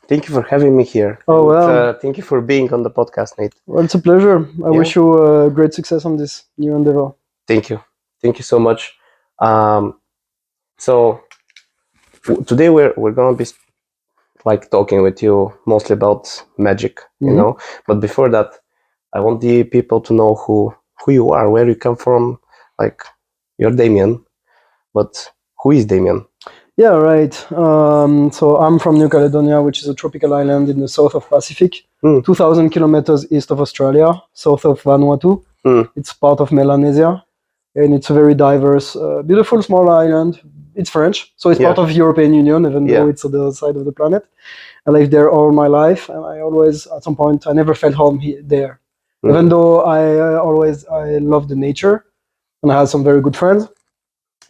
Thank you for having me here. Oh, well. Thank you for being on the podcast, Nate. Well, it's a pleasure. I wish you great success on this new endeavor. Thank you. Thank you so much. So today we're gonna be like talking with you mostly about Magick, you know. But before that, I want the people to know who you are, where you come from. Like, you're Damian, but who is Damian? Yeah, right. So I'm from New Caledonia, which is a tropical island in the south of Pacific, 2,000 kilometers east of Australia, south of Vanuatu. It's part of Melanesia, and it's a very diverse, beautiful small island. It's French, so it's part of the European Union, even though it's on the other side of the planet. I lived there all my life, and I always, at some point, I never felt home there. Even though I loved the nature, and I had some very good friends,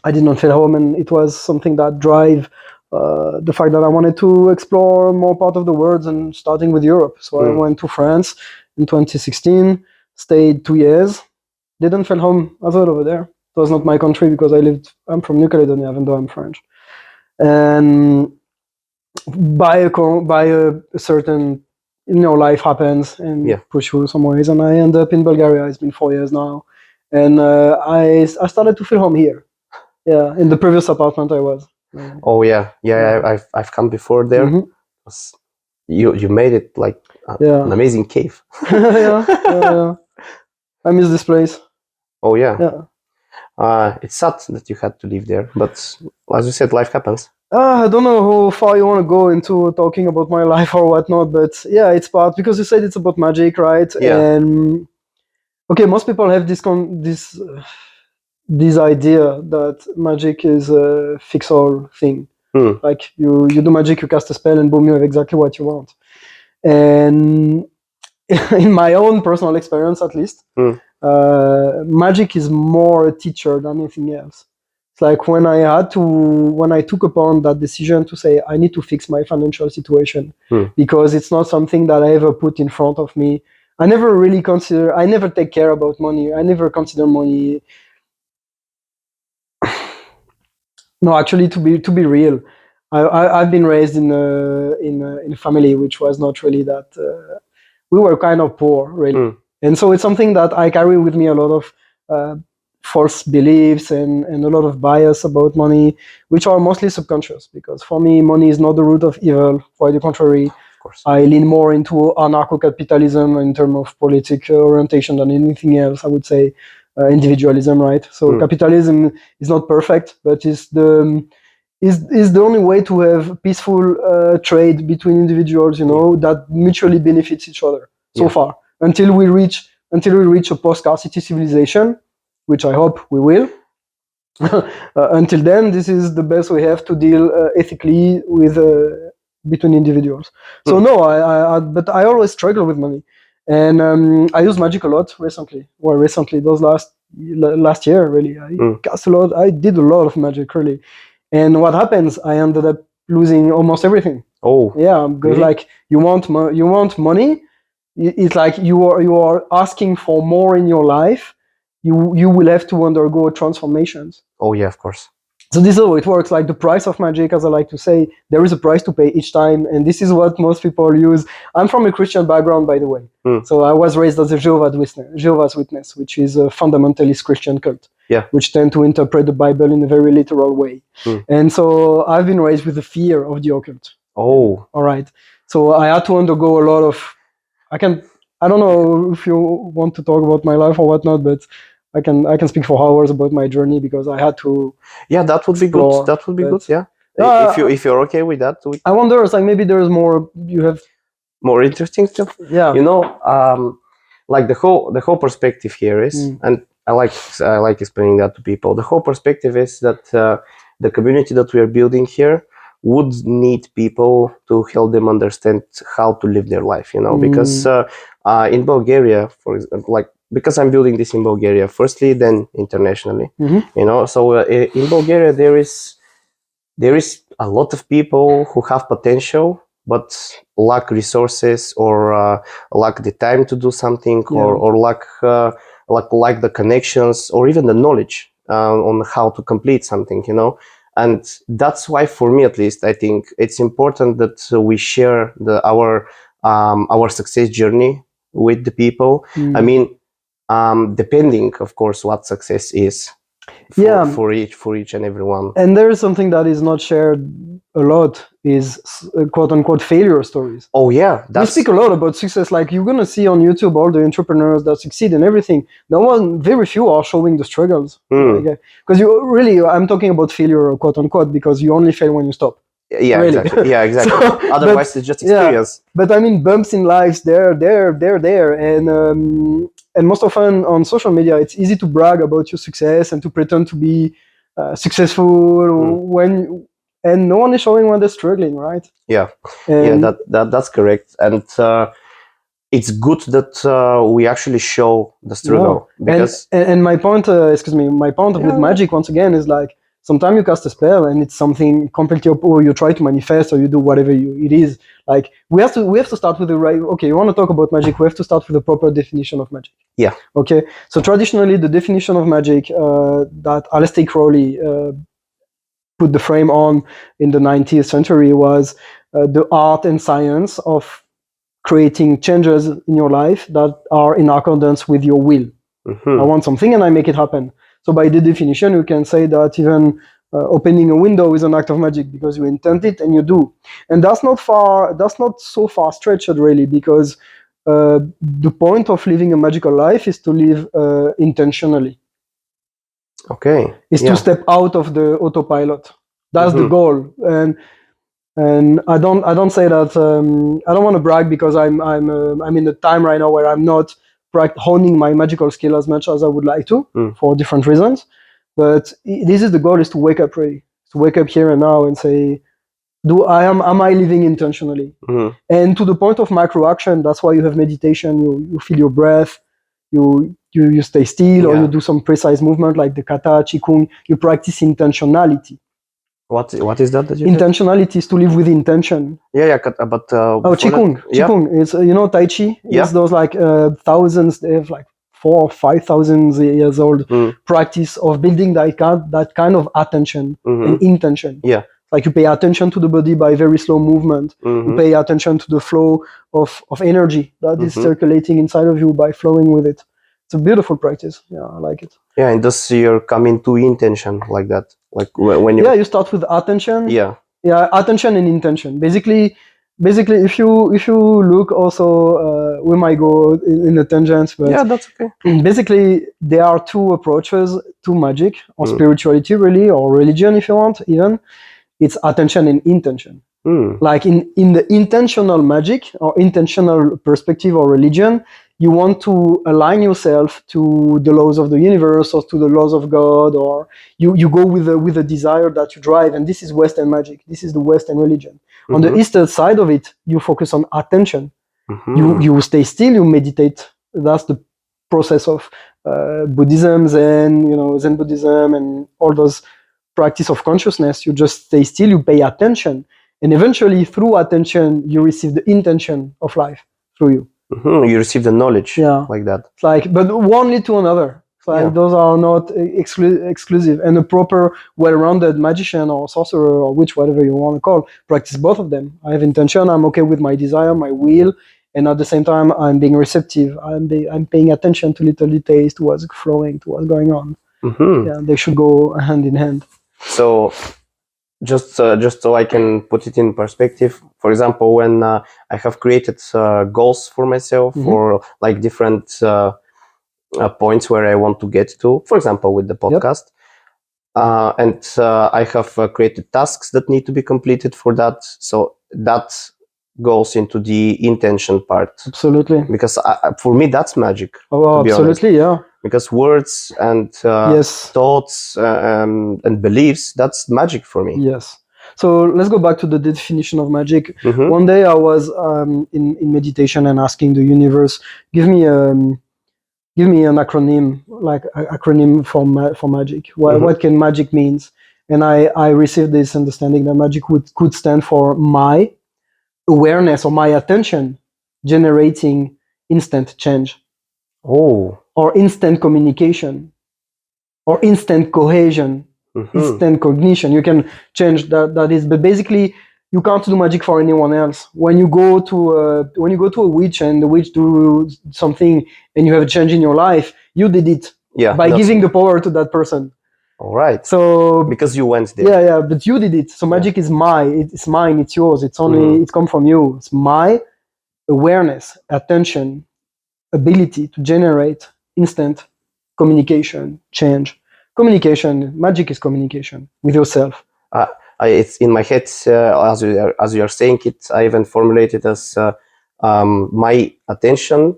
I did not feel home, and it was something that drive the fact that I wanted to explore more part of the world, and starting with Europe. So I went to France in 2016, stayed 2 years, didn't feel home as well over there. It was not my country because I'm from New Caledonia, even though I'm French. And by a certain, life happens and push you some ways, and I end up in Bulgaria. It's been 4 years now, and I started to feel home here. Yeah, in the previous apartment I was. Oh yeah. I've come before there. You made it like an amazing cave. yeah. I miss this place. Oh yeah. It's sad that you had to live there, but as you said, life happens. I don't know how far you want to go into talking about my life or whatnot, but yeah, it's part, because you said it's about Magick, right? Yeah. And okay, most people have this idea that Magick is a fix-all thing. Like you do magic, you cast a spell, and boom, you have exactly what you want. And in my own personal experience, at least, Magick is more a teacher than anything else. It's like when I took upon that decision to say, I need to fix my financial situation, because it's not something that I ever put in front of me. I never take care about money. I never consider money. No, actually, to be real, I've been raised in a family which was not really that. We were kind of poor, really, and so it's something that I carry with me, a lot of false beliefs and a lot of bias about money, which are mostly subconscious. Because for me, money is not the root of evil. Quite the contrary. Of course. I lean more into anarcho-capitalism in terms of political orientation than anything else. I would say. Individualism, right? So capitalism is not perfect, but is the only way to have peaceful trade between individuals, that mutually benefits each other. So far, until we reach a post-scarcity civilization, which I hope we will. Until then, this is the best we have to deal ethically with between individuals. So no, but I always struggle with money. And I use Magick a lot recently. Well, those last year, really. I cast a lot. I did a lot of Magick, really. And what happens? I ended up losing almost everything. Oh, yeah. Because like you want money. It's like you are asking for more in your life. You will have to undergo transformations. Oh yeah, of course. So this is how it works. Like the price of Magick, as I like to say, there is a price to pay each time, and this is what most people use. I'm from a Christian background, by the way. So I was raised as a Jehovah's Witness, which is a fundamentalist Christian cult, which tend to interpret the Bible in a very literal way. And so I've been raised with the fear of the occult. Oh, all right. So I had to undergo a lot of. I don't know if you want to talk about my life or whatnot, but I can speak for hours about my journey, because I had to. Yeah, that would be good. That would be good. Yeah, if you're okay with that. I wonder, it's like maybe there's more. You have more interesting stuff. Yeah. Like the whole perspective here is, and I like explaining that to people. The whole perspective is that the community that we are building here would need people to help them understand how to live their life. Because in Bulgaria, for example, like. Because I'm building this in Bulgaria, firstly, then internationally, So in Bulgaria, there is a lot of people who have potential, but lack resources, or lack the time to do something, or lack the connections, or even the knowledge on how to complete something. And that's why, for me at least, I think it's important that we share our success journey with the people. I mean, depending, of course, what success is for each and everyone. And there is something that is not shared a lot is quote unquote failure stories. Oh yeah, we speak a lot about success. Like you're gonna see on YouTube all the entrepreneurs that succeed and everything. Very few are showing the struggles. Because I'm talking about failure, quote unquote, because you only fail when you stop. Yeah, really. Exactly. Yeah, exactly. Otherwise, it's just experience. Yeah, but I mean, bumps in lives, they're there, and most often on social media, it's easy to brag about your success and to pretend to be successful and no one is showing when they're struggling, right? Yeah, that's correct, and it's good that we actually show the struggle because. And my point, with Magick once again is like. Sometimes you cast a spell and it's something completely or you try to manifest or you do whatever it is. Like we have to start with the right. Okay, you want to talk about magic? We have to start with the proper definition of magic. Yeah. Okay. So traditionally, the definition of magic that Aleister Crowley put the frame on in the 19th century was the art and science of creating changes in your life that are in accordance with your will. I want something and I make it happen. So by the definition, you can say that even opening a window is an act of magic because you intend it and you do. And that's not so far stretched really, because the point of living a magical life is to live intentionally. Okay. Is to step out of the autopilot. That's the goal. And I don't say that I don't want to brag because I'm in a time right now where I'm not honing my magical skill as much as I would like to for different reasons, but this is the goal: is to wake up ready, to wake up here and now and say, am I living intentionally? And to the point of macro action, that's why you have meditation. You feel your breath, you stay still, or you do some precise movement like the kata, qigong. You practice intentionality. What is that you intentionality is to live with intention. But qigong. It's Tai Chi. It's those like thousands. They have like 4,000 or 5,000 years old practice of building that kind of attention and intention. Yeah, like you pay attention to the body by very slow movement. You pay attention to the flow of energy that is circulating inside of you by flowing with it. It's a beautiful practice. Yeah, I like it. Yeah, and thus you're coming to intention like that. Like when you you start with attention. Yeah, attention and intention. Basically, if you look also, we might go in a tangent, but that's okay. Basically, there are two approaches to magic or spirituality, really, or religion, if you want. Even it's attention and intention. Like in the intentional magic or intentional perspective or religion, you want to align yourself to the laws of the universe or to the laws of God, or you go with a desire that you drive, and this is Western magic. This is the Western religion. On the Eastern side of it, you focus on attention. You stay still, you meditate. That's the process of Buddhism, Zen Buddhism, and all those practice of consciousness. You just stay still, you pay attention, and eventually through attention, you receive the intention of life through you. You receive the knowledge, like that. It's like, but one lead to another. It's like those are not exclusive. And a proper, well-rounded magician or sorcerer or whatever you want to call, practice both of them. I have intention. I'm okay with my desire, my will, and at the same time, I'm being receptive. I'm paying attention to little details, to what's flowing, to what's going on. Yeah, they should go hand in hand. So. Just so I can put it in perspective, for example, when I have created goals for myself or like different points where I want to get to, for example, with the podcast, and I have created tasks that need to be completed for that. So that goes into the intention part. Absolutely. Because for me, that's magic. Oh, absolutely, yeah. Because words and thoughts and beliefs, that's magic for me. Yes. So let's go back to the definition of magic. One day I was in meditation and asking the universe, give me an acronym, like acronym for magic. What can magic means? And I received this understanding that magic could stand for my awareness or my attention generating instant change. Oh. Or instant communication, or instant cohesion, instant cognition. You can change that is, but basically you can't do magic for anyone else. When you go to a witch and the witch do something and you have a change in your life, you did it by giving the power to that person. All right. So because you went there. Yeah, but you did it. So magic is mine. It's mine. It's yours. It's only it's come from you. It's my awareness, attention, ability to generate instant communication, change. Communication. Magic is communication with yourself. It's in my head as you are saying it. I even formulated as my attention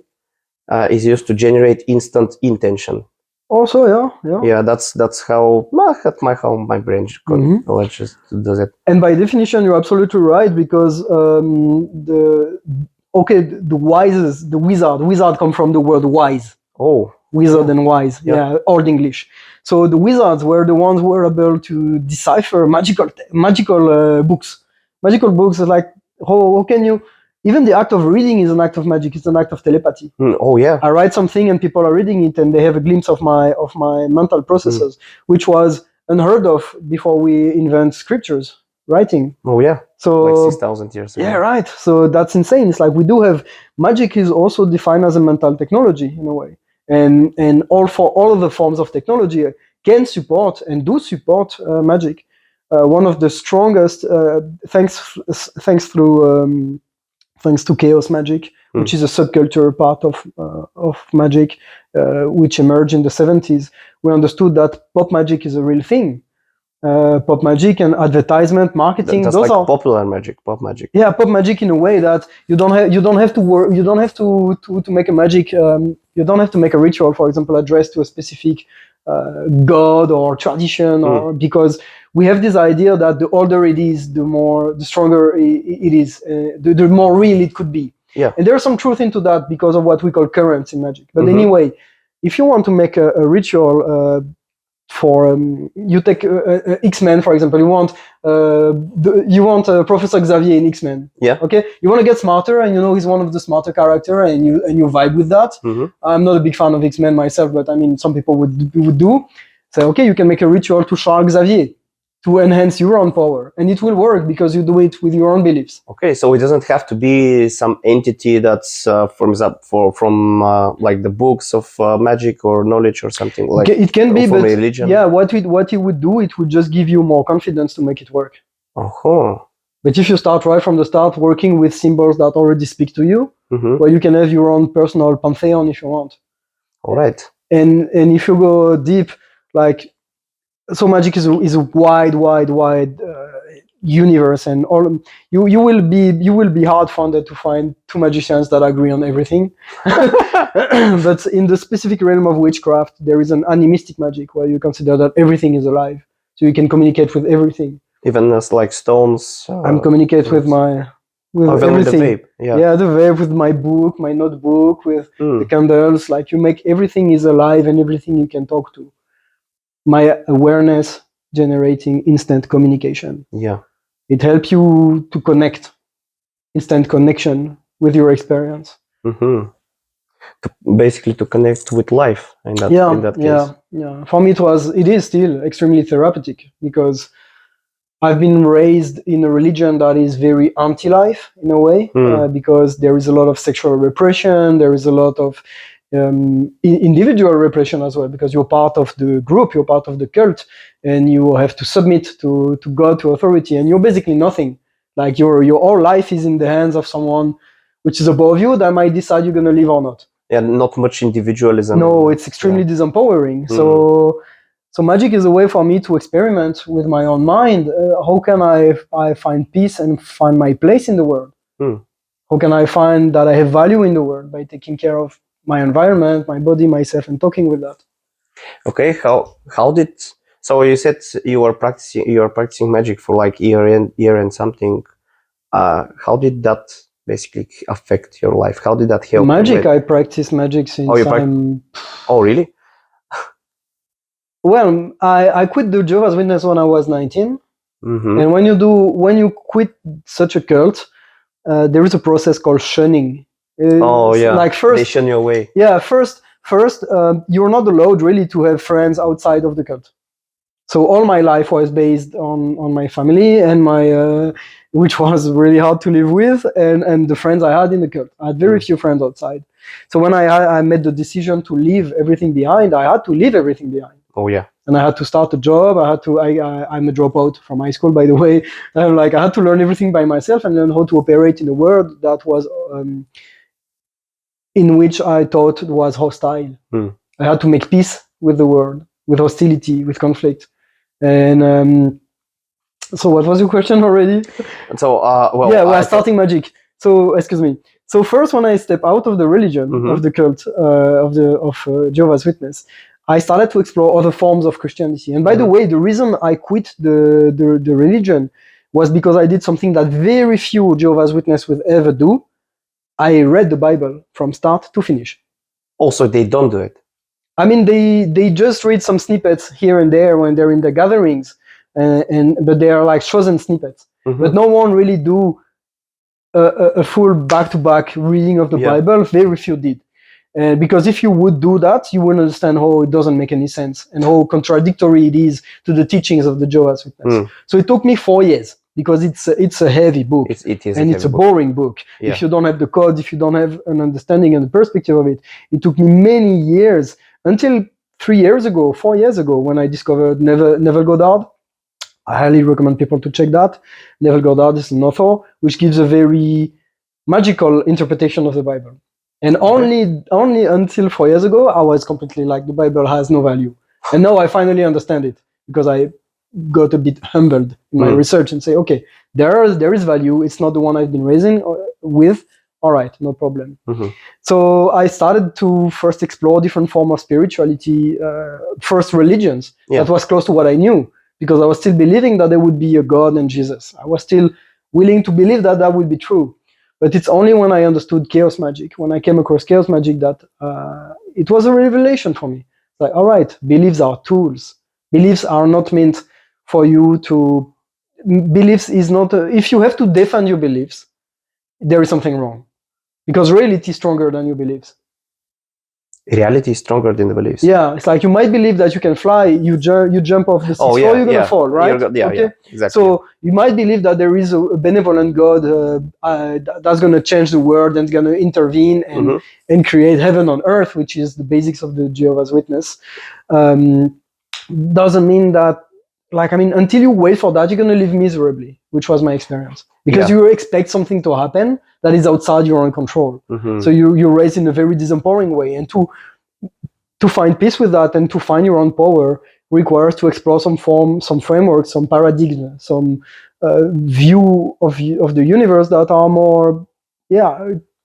is used to generate instant intention. Also, yeah. That's how my brain just does it. And by definition, you're absolutely right, because the wizard come from the word wise. Oh, wizard and wise, Old English. So the wizards were the ones who were able to decipher magical books. Magical books are like, how can you? Even the act of reading is an act of magic. It's an act of telepathy. Oh yeah. I write something and people are reading it and they have a glimpse of my mental processes, which was unheard of before we invent scriptures, writing. Oh yeah. So like 6,000 years ago. Yeah, right. So that's insane. It's like we do have magic is also defined as a mental technology in a way, and all of the forms of technology can support and do support magic. One of the strongest, thanks to chaos magic, which is a subculture part of magic, which emerged in the 70s. We understood that pop magic is a real thing. Pop magic and advertisement, marketing. That's those like are popular magic, pop magic. Yeah, pop magic in a way that you don't have to make a magic. You don't have to make a ritual, for example, addressed to a specific god or tradition, or because we have this idea that the older it is, the stronger it is, the more real it could be. Yeah. And there's some truth into that because of what we call currents in magic. But anyway, if you want to make a ritual for you take X-Men, for example, you want Professor Xavier in X-Men. Yeah. Okay. You want to get smarter, and he's one of the smarter character, and you vibe with that. I'm not a big fan of X-Men myself, but I mean, some people would do. Say, okay, you can make a ritual to Charles Xavier to enhance your own power, and it will work because you do it with your own beliefs. Okay, so it doesn't have to be some entity that's from like the books of magic or knowledge or something like. It can be, but religion. Yeah, what it would do, it would just give you more confidence to make it work. But if you start right from the start working with symbols that already speak to you, well, you can have your own personal pantheon if you want. All right. And if you go deep, like. So magic is a wide universe, and all you will be hard funded to find two magicians that agree on everything. But in the specific realm of witchcraft, there is an animistic magic where you consider that everything is alive, so you can communicate with everything. Even as like stones. I'm communicate with everything. With the vape. Yeah, the vape, with my book, my notebook, with the candles. Like you make everything is alive and everything you can talk to. My awareness generating instant communication. Yeah. It helps you to connect, instant connection with your experience. Basically to connect with life in that case. Yeah. For me it is still extremely therapeutic, because I've been raised in a religion that is very anti-life in a way, because there is a lot of sexual repression, there is a lot of individual repression as well, because you're part of the group, you're part of the cult, and you have to submit to God, to authority, and you're basically nothing. Like your whole life is in the hands of someone which is above you that might decide you're going to live or not. Yeah, not much individualism. No, it's extremely disempowering. So magic is a way for me to experiment with my own mind. How can I find peace and find my place in the world? How can I find that I have value in the world by taking care of my environment, my body, myself, and talking with that. Okay, how did, so you said you are practicing magic for like year and something. How did that basically affect your life? How did that help? Magic, I practice magic since Oh, really? Well, I quit the Jehovah's Witness when I was 19. And when you quit such a cult, there is a process called shunning. Like first, they shun your way. Yeah, first, you're not allowed really to have friends outside of the cult. So all my life was based on my family and my, which was really hard to live with, and the friends I had in the cult. I had very few friends outside. So when I made the decision to leave everything behind, I had to leave everything behind. Oh yeah. And I had to start a job. I'm a dropout from high school, by the way. And I had to learn everything by myself and learn how to operate in a world that was in which I thought was hostile. I had to make peace with the world, with hostility, with conflict. And so what was your question already? So we're starting Magick. So excuse me. So first, when I step out of the religion of the cult of Jehovah's Witness, I started to explore other forms of Christianity. And by the way, the reason I quit the religion was because I did something that very few Jehovah's Witnesses would ever do. I read the Bible from start to finish. Also, they don't do it. I mean, they just read some snippets here and there when they're in the gatherings, but they are like chosen snippets. But no one really do a full back-to-back reading of the Bible. Very few did. Because if you would do that, you wouldn't understand how it doesn't make any sense and how contradictory it is to the teachings of the Jehovah's Witness. So it took me 4 years because it's a heavy book. It is, and it's a boring book. Yeah. If you don't have the code, if you don't have an understanding and the perspective of it, it took me many years until 4 years ago, when I discovered Neville Goddard. I highly recommend people to check that. Neville Goddard is an author which gives a very magical interpretation of the Bible. And only until 4 years ago, I was completely like, the Bible has no value. And now I finally understand it because I got a bit humbled in my research and say, okay, there is value. It's not the one I've been raising with. All right, no problem. So I started to first explore different forms of spirituality, first religions. That was close to what I knew because I was still believing that there would be a God and Jesus. I was still willing to believe that that would be true. But it's only when I understood chaos magic, when I came across chaos magic, that it was a revelation for me. Like, all right, beliefs are tools. Beliefs are not meant for you to... Beliefs is not... if you have to defend your beliefs, there is something wrong. Because reality is stronger than your beliefs. Reality is stronger than the beliefs. Yeah, it's like you might believe that you can fly, you jump off the sixth floor, you're gonna fall, right? Yeah, exactly. So you might believe that there is a benevolent God that's gonna change the world and gonna intervene and create heaven on earth, which is the basics of the Jehovah's Witness. Doesn't mean that, until you wait for that, you're gonna live miserably, which was my experience. Because you expect something to happen that is outside your own control. So you're raised in a very disempowering way. And to find peace with that and to find your own power requires to explore some framework, some paradigm, some view of the universe that are more,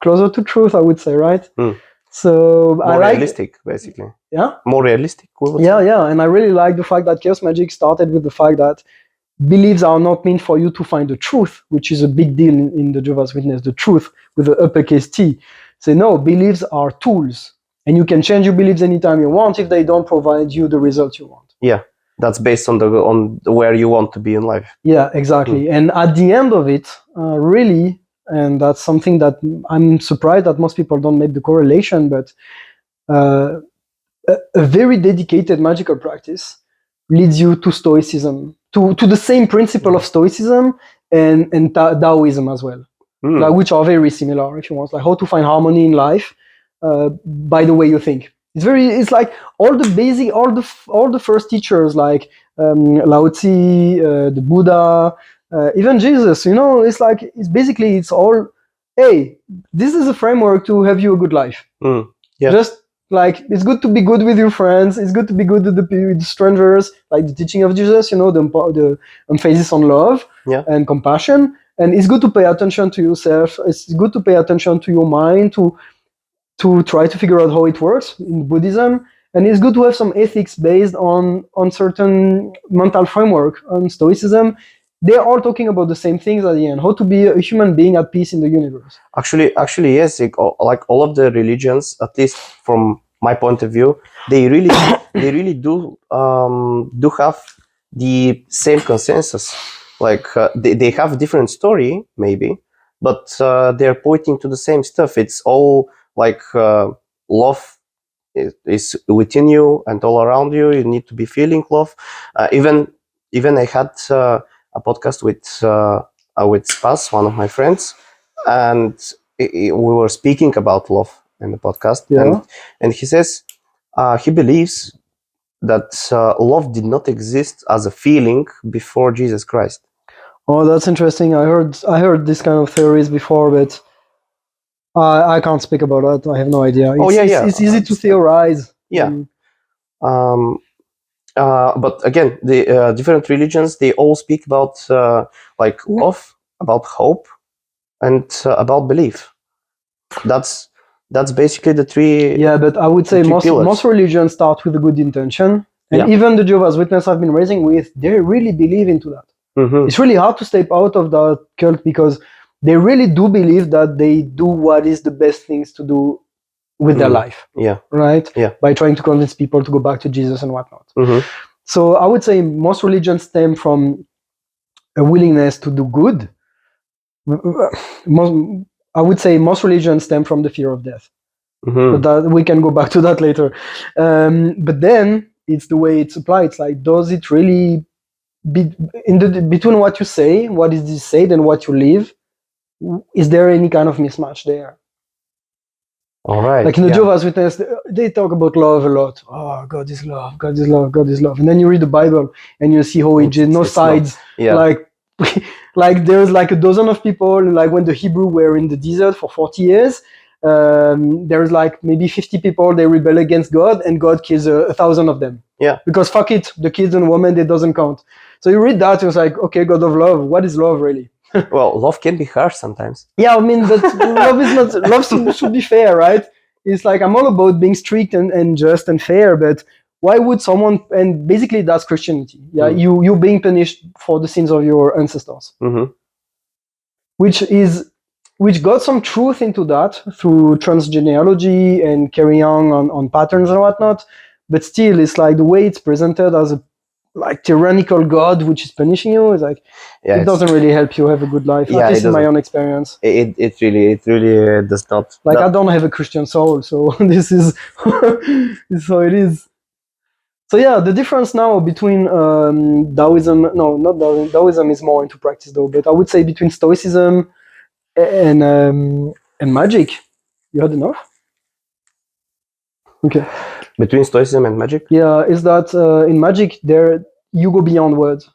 closer to truth, I would say, right? So more realistic, basically. Yeah? More realistic. Yeah. And I really like the fact that chaos magic started with the fact that beliefs are not meant for you to find the truth, which is a big deal in the Jehovah's Witness, the truth with the uppercase T. Say, no, beliefs are tools. And you can change your beliefs anytime you want if they don't provide you the results you want. Yeah, that's based on where you want to be in life. Yeah, exactly. And at the end of it, really, and that's something that I'm surprised that most people don't make the correlation, but a very dedicated magical practice leads you to Stoicism, to the same principle of Stoicism and Taoism as well, which are very similar, if you want, like how to find harmony in life by the way you think. It's like all the first teachers like Lao Tzu, the Buddha, even Jesus, it's all, hey, this is a framework to have you a good life. Just like, it's good to be good with your friends, it's good to be good with strangers, like the teaching of Jesus, the emphasis on love and compassion. And it's good to pay attention to yourself, it's good to pay attention to your mind, to try to figure out how it works in Buddhism. And it's good to have some ethics based on certain mental framework on Stoicism. They're all talking about the same things at the end, how to be a human being at peace in the universe. Actually, yes, like all of the religions, at least from my point of view, they really do have the same consensus. Like they have different story, maybe, but they're pointing to the same stuff. It's all like love is within you and all around you. You need to be feeling love. Even I had a podcast with Spas, one of my friends, and we were speaking about love in the podcast. And he says he believes that love did not exist as a feeling before Jesus Christ. Oh, that's interesting. I heard this kind of theories before, but I can't speak about that. I have no idea. It's easy to theorize. Yeah. But again, the different religions, they all speak about like love, about hope, and about belief. That's basically the three. Yeah, but I would say most religions start with a good intention, and even the Jehovah's Witnesses I've been raising with, they really believe into that. Mm-hmm. It's really hard to step out of that cult because they really do believe that they do what is the best things to do with their life. Yeah. Right? Yeah. By trying to convince people to go back to Jesus and whatnot. Mm-hmm. So I would say most religions stem from a willingness to do good. I would say most religions stem from the fear of death. Mm-hmm. But that, we can go back to that later. But then it's the way it's applied. It's like, does it really between what you say, what is said, and what you live? Is there any kind of mismatch there? All right. Like in the Jehovah's Witnesses, they talk about love a lot. Oh, God is love, God is love, God is love. And then you read the Bible and you see how it's no sides. Like there's like a dozen of people, like when the Hebrew were in the desert for 40 years, there's like maybe 50 people, they rebel against God and God kills 1,000 of them. Yeah. Because fuck it, the kids and women, it doesn't count. So you read that, it's like, okay, God of love, what is love really? Well, love can be harsh sometimes. Yeah, I mean, but love is not, love should be fair, right? It's like, I'm all about being strict and just and fair, but why would someone, and basically that's Christianity. Yeah, you being punished for the sins of your ancestors. Mm-hmm. Which got some truth into that through transgenealogy and carrying on patterns and whatnot, but still it's like the way it's presented as a like tyrannical God which is punishing you is like it doesn't really help you have a good life. At least in my own experience. It really does not. Like I don't have a Christian soul, so this is so it is. So yeah, the difference now between Taoism, no, not Taoism. Taoism is more into practice though, but I would say between Stoicism and Magick. You had enough? Okay. Between Stoicism and Magick? Yeah, is that in Magick there you go beyond words.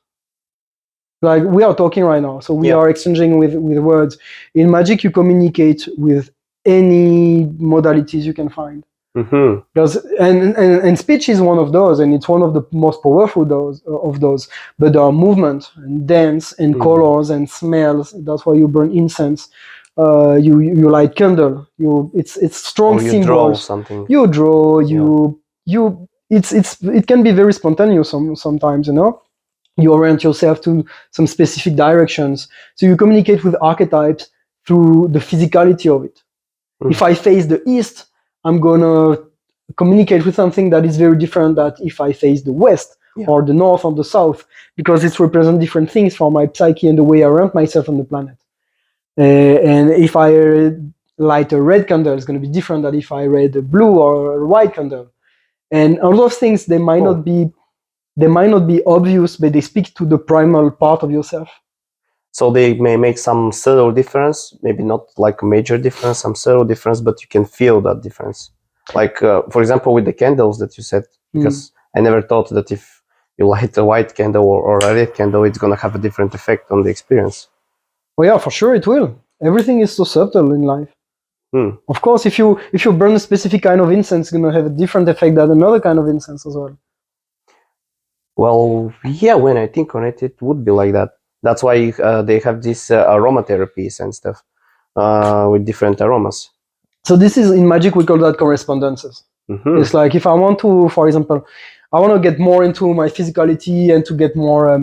Like we are talking right now, so we are exchanging with words. In Magick you communicate with any modalities you can find. Mm-hmm. Because and speech is one of those, and it's one of the most powerful of those. But there are movement and dance and colors and smells. That's why you burn incense. You light candle. It's strong symbols. You draw something. You draw. It can be very spontaneous sometimes. You know, you orient yourself to some specific directions. So you communicate with archetypes through the physicality of it. Mm. If I face the east, I'm gonna communicate with something that is very different than if I face the west or the north or the south, because it represents different things for my psyche and the way I orient myself on the planet. And if I light a red candle, it's going to be different than if I light a blue or a white candle. And all those things, they might not be obvious, but they speak to the primal part of yourself. So they may make some subtle difference, maybe not like a major difference, some subtle difference, but you can feel that difference. Like, for example, with the candles that you said, because I never thought that if you light a white candle or a red candle, it's going to have a different effect on the experience. Well, yeah, for sure it will. Everything is so subtle in life. Of course, if you burn a specific kind of incense, it's going to have a different effect than another kind of incense as well. Well, yeah, when I think on it, it would be like that. That's why they have these aromatherapies and stuff with different aromas. So this is, in Magick, we call that correspondences. Mm-hmm. It's like if I want to, for example, I want to get more into my physicality and to get more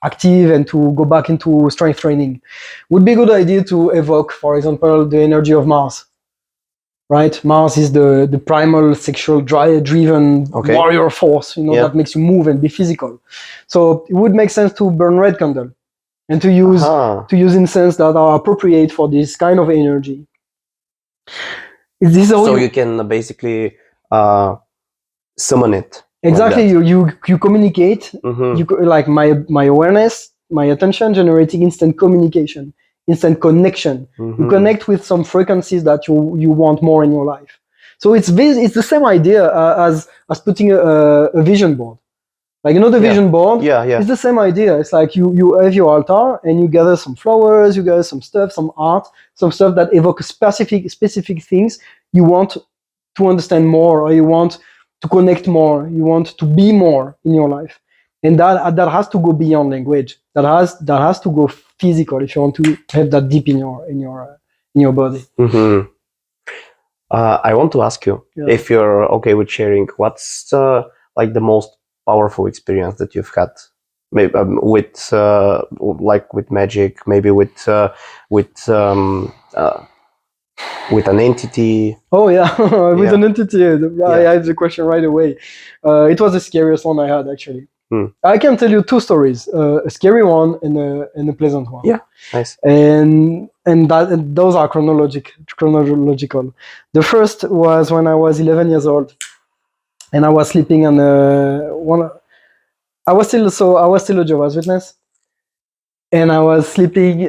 active and to go back into strength training. Would be a good idea to evoke, for example, the energy of Mars. Right? Mars is the primal sexual driven warrior force, that makes you move and be physical. So it would make sense to burn red candle and to use incense that are appropriate for this kind of energy. So you can basically summon it. Exactly. Like You communicate. Mhm. Like my awareness, my attention, generating instant communication, instant connection. You Mhm. connect with some frequencies that you want more in your life. So it's the same idea as putting a vision board. Like, you know, the Yeah. vision board. Yeah, yeah. It's the same idea. It's like you have your altar and you gather some flowers, you gather some stuff, some art, some stuff that evoke specific things you want to understand more, or you want to connect more, you want to be more in your life. And that has to go beyond language. That has to go physical if you want to have that deep in your body. Mhm. I want to ask you if you're okay with sharing. What's like the most powerful experience that you've had, maybe with like with Magick, maybe with an entity? Oh yeah, with Yeah. an entity. I had the question right away. It was the scariest one I had, actually. I can tell you two stories: a scary one and a pleasant one. Yeah, nice. And those are chronological. The first was when I was 11 years old, and I was sleeping on one. I was still a Jehovah's Witness, and I was sleeping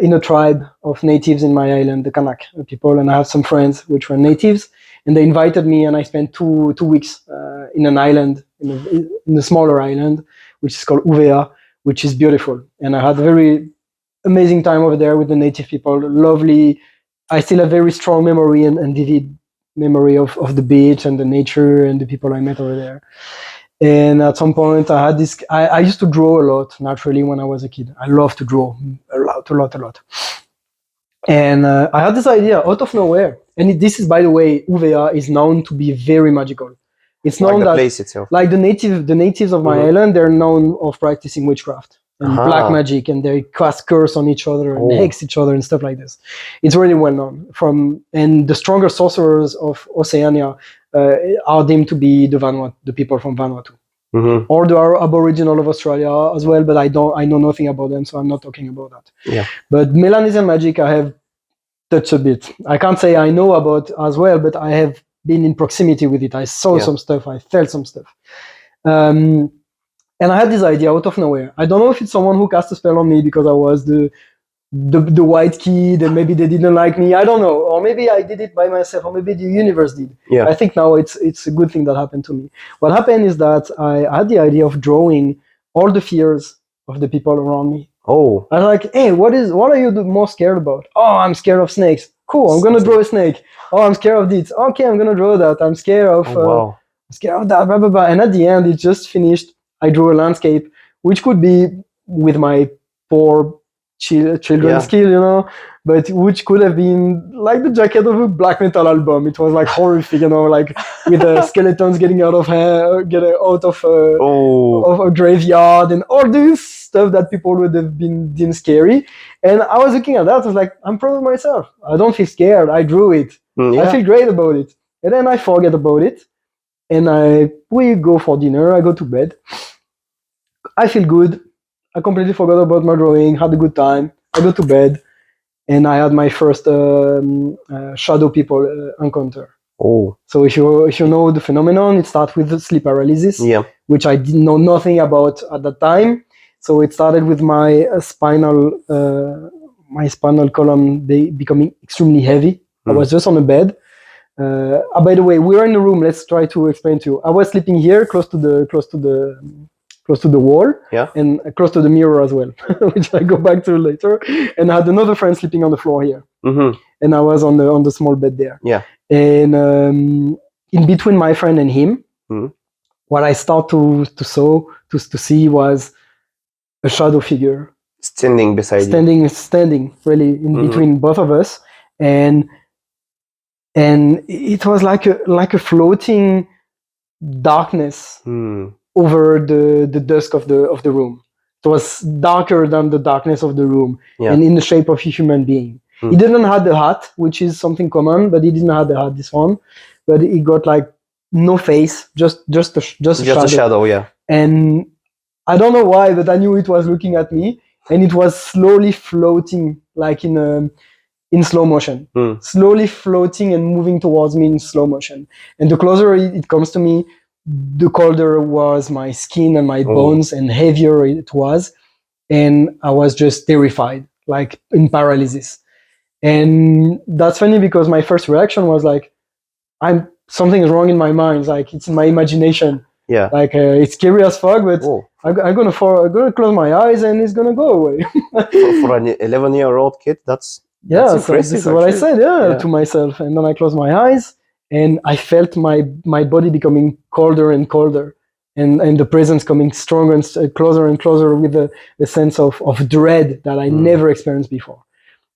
in a tribe of natives in my island, the Kanak people, and I have some friends which were natives, and they invited me, and I spent two weeks in an island, in a smaller island, which is called Uvea, which is beautiful, and I had a very amazing time over there with the native people. Lovely. I still have very strong memory and vivid memory of the beach and the nature and the people I met over there. And at some point I had this, I used to draw a lot naturally when I was a kid. I love to draw a lot. And I had this idea out of nowhere. And this is, by the way, Uvea is known to be very magical. It's known Like the that, place itself. like the natives of my island, they're known of practicing witchcraft and black magic, and they cast curse on each other and hex each other and stuff like this. It's really well known. And the stronger sorcerers of Oceania are deemed to be the people from Vanuatu. Or the Aboriginal of Australia as well, but I know nothing about them, so I'm not talking about that. Yeah. But Melanesian magic, I have touched a bit. I can't say I know about as well, but I have been in proximity with it. I saw some stuff, I felt some stuff. And I had this idea out of nowhere. I don't know if it's someone who cast a spell on me because I was the white kid and maybe they didn't like me. I don't know. Or maybe I did it by myself, or maybe the universe did. Yeah. I think now it's a good thing that happened to me. What happened is that I had the idea of drawing all the fears of the people around me. Oh. I was like, hey, what are you most scared about? Oh, I'm scared of snakes. Cool, I'm gonna draw a snake. Oh, I'm scared of this. Okay, I'm gonna draw that. I'm scared of I'm scared of that, blah blah blah. And at the end it just finished. I drew a landscape, which could be with my poor children's skill, you know, but which could have been like the jacket of a black metal album. It was like horrific, you know, like with the skeletons getting out of a graveyard and all this stuff that people would have been deemed scary. And I was looking at that, I was like, I'm proud of myself. I don't feel scared. I drew it. I feel great about it. And then I forget about it. And we go for dinner. I go to bed. I feel good. I completely forgot about my drawing, had a good time. I go to bed, and I had my first shadow people encounter. Oh. So if you know the phenomenon, it starts with sleep paralysis, which I didn't know nothing about at that time. So it started with my spinal column becoming extremely heavy. I was just on a bed. By the way, we're in a room. Let's try to explain to you. I was sleeping here, close to the wall, and close to the mirror as well, which I go back to later. And I had another friend sleeping on the floor here, and I was on the small bed there. Yeah. And in between my friend and him, what I start to see was a shadow figure standing beside you. Standing really in between both of us, and it was like a floating darkness over the dusk of the room. It was darker than the darkness of the room, and in the shape of a human being. He didn't have the hat, which is something common, but he didn't have the hat, this one. But he got like no face, just a shadow. Yeah. And I don't know why, but I knew it was looking at me, and it was slowly floating, like in in slow motion, slowly floating and moving towards me in slow motion. And the closer it comes to me, the colder was my skin and my bones, and heavier it was. And I was just terrified, like in paralysis. And that's funny because my first reaction was like, something is wrong in my mind. Like it's in my imagination. Yeah. Like it's scary as fuck, but I'm gonna close my eyes and it's gonna go away. for an 11-year-old kid, that's so impressive, this is what I said, to myself. And then I closed my eyes and I felt my body becoming colder and colder, and the presence coming stronger and closer and closer, with a sense of dread that I never experienced before.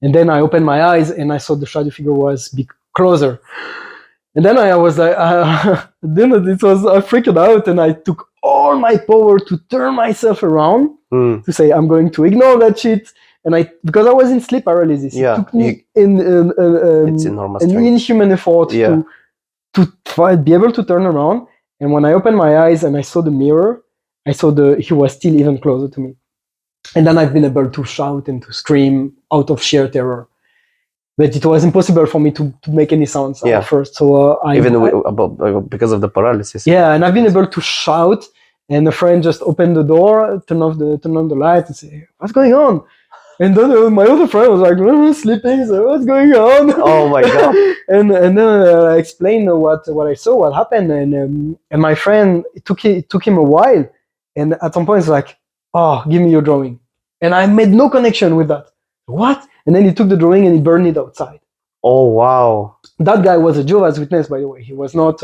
And then I opened my eyes and I saw the shadow figure was closer. And then I was like, I freaked out, and I took all my power to turn myself around to say, I'm going to ignore that shit. And because I was in sleep paralysis, it took me it's enormous an inhuman effort to be able to turn around. And when I opened my eyes and I saw the mirror, I saw he was still even closer to me. And then I've been able to shout and to scream out of sheer terror. But it was impossible for me to make any sounds at first. So because of the paralysis. Yeah, and I've been able to shout, and a friend just opened the door, turn on the light, and say, "What's going on?" And then my other friend was like, sleeping. So what's going on? Oh my god! and then I explained what I saw, what happened, and my friend, it took him a while, and at some point he's like, "Oh, give me your drawing," and I made no connection with that. What? And then he took the drawing and he burned it outside. Oh wow! That guy was a Jehovah's Witness, by the way. He was not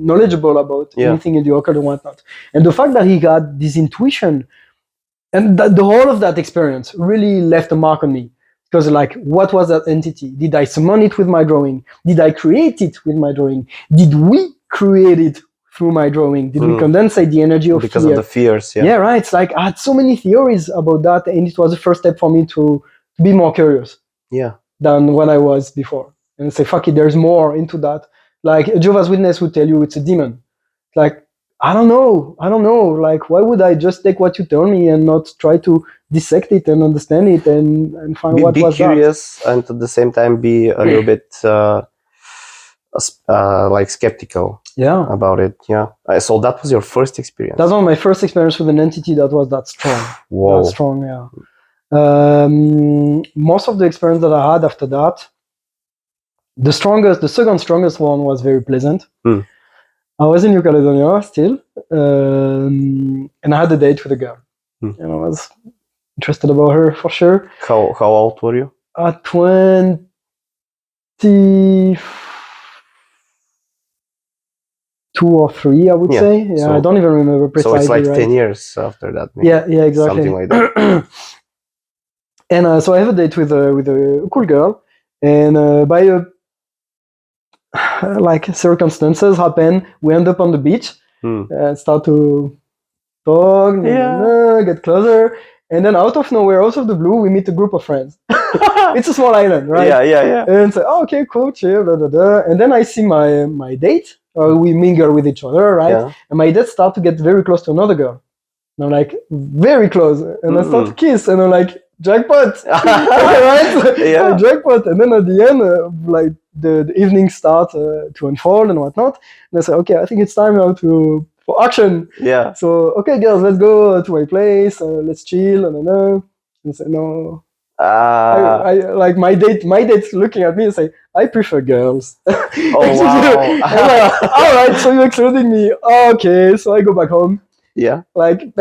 knowledgeable about anything in the occult and whatnot. And the fact that he got this intuition, and the whole of that experience really left a mark on me. Because like, what was that entity? Did I summon it with my drawing? Did I create it with my drawing? Did we create it through my drawing? Did we condensate the energy of because of the fears? Yeah, right. It's like I had so many theories about that, and it was the first step for me to be more curious than what I was before, and say, fuck it, there's more into that. Like a Jehovah's Witness would tell you it's a demon. Like, I don't know. Like, why would I just take what you tell me and not try to dissect it and understand it and find what was that? Be curious and at the same time be a little bit like skeptical about it. So that was your first experience? That was my first experience with an entity that was that strong. Whoa. That strong, yeah. Most of the experience that I had after that, the second strongest one was very pleasant. I was in New Caledonia still, and I had a date with a girl, and I was interested about her for sure. How old were you? At 22 or 3, I would say. Yeah, so, I don't even remember precisely. So it's like 10 years after that. Maybe. Yeah, exactly. Something like that. And so I have a date with a cool girl, and by like circumstances happen, we end up on the beach, start to talk, get closer, and then out of nowhere, out of the blue, we meet a group of friends. It's a small island, right? Yeah. And say, oh, okay, cool, chill, blah, blah, blah. And then I see my date, we mingle with each other, right? Yeah. And my date start to get very close to another girl. And I'm like, very close, and I start to kiss, and I'm like, jackpot, right? Yeah. Jackpot. And then at the end, like the evening start to unfold and whatnot. And I say, okay, I think it's time now for action. Yeah. So, okay, girls, let's go to my place. Let's chill. And I say, no. I like my date's looking at me and say, I prefer girls. Oh wow. Like, all right, so you're excluding me. Okay, so I go back home. Yeah, like alone.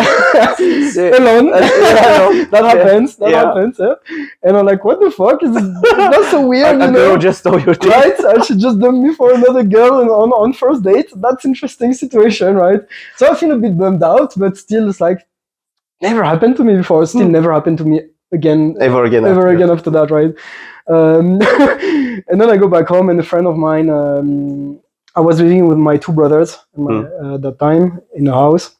That happens. Yeah. And I'm like, what the fuck is this? That's so weird. A girl just stole your date. Right? And she just dumped me for another girl on first date. That's interesting situation, right? So I feel a bit bummed out, but still, it's like never happened to me before. Still never happened to me again. Ever again after that, right? And then I go back home, and a friend of mine. I was living with my 2 brothers at that time in the house.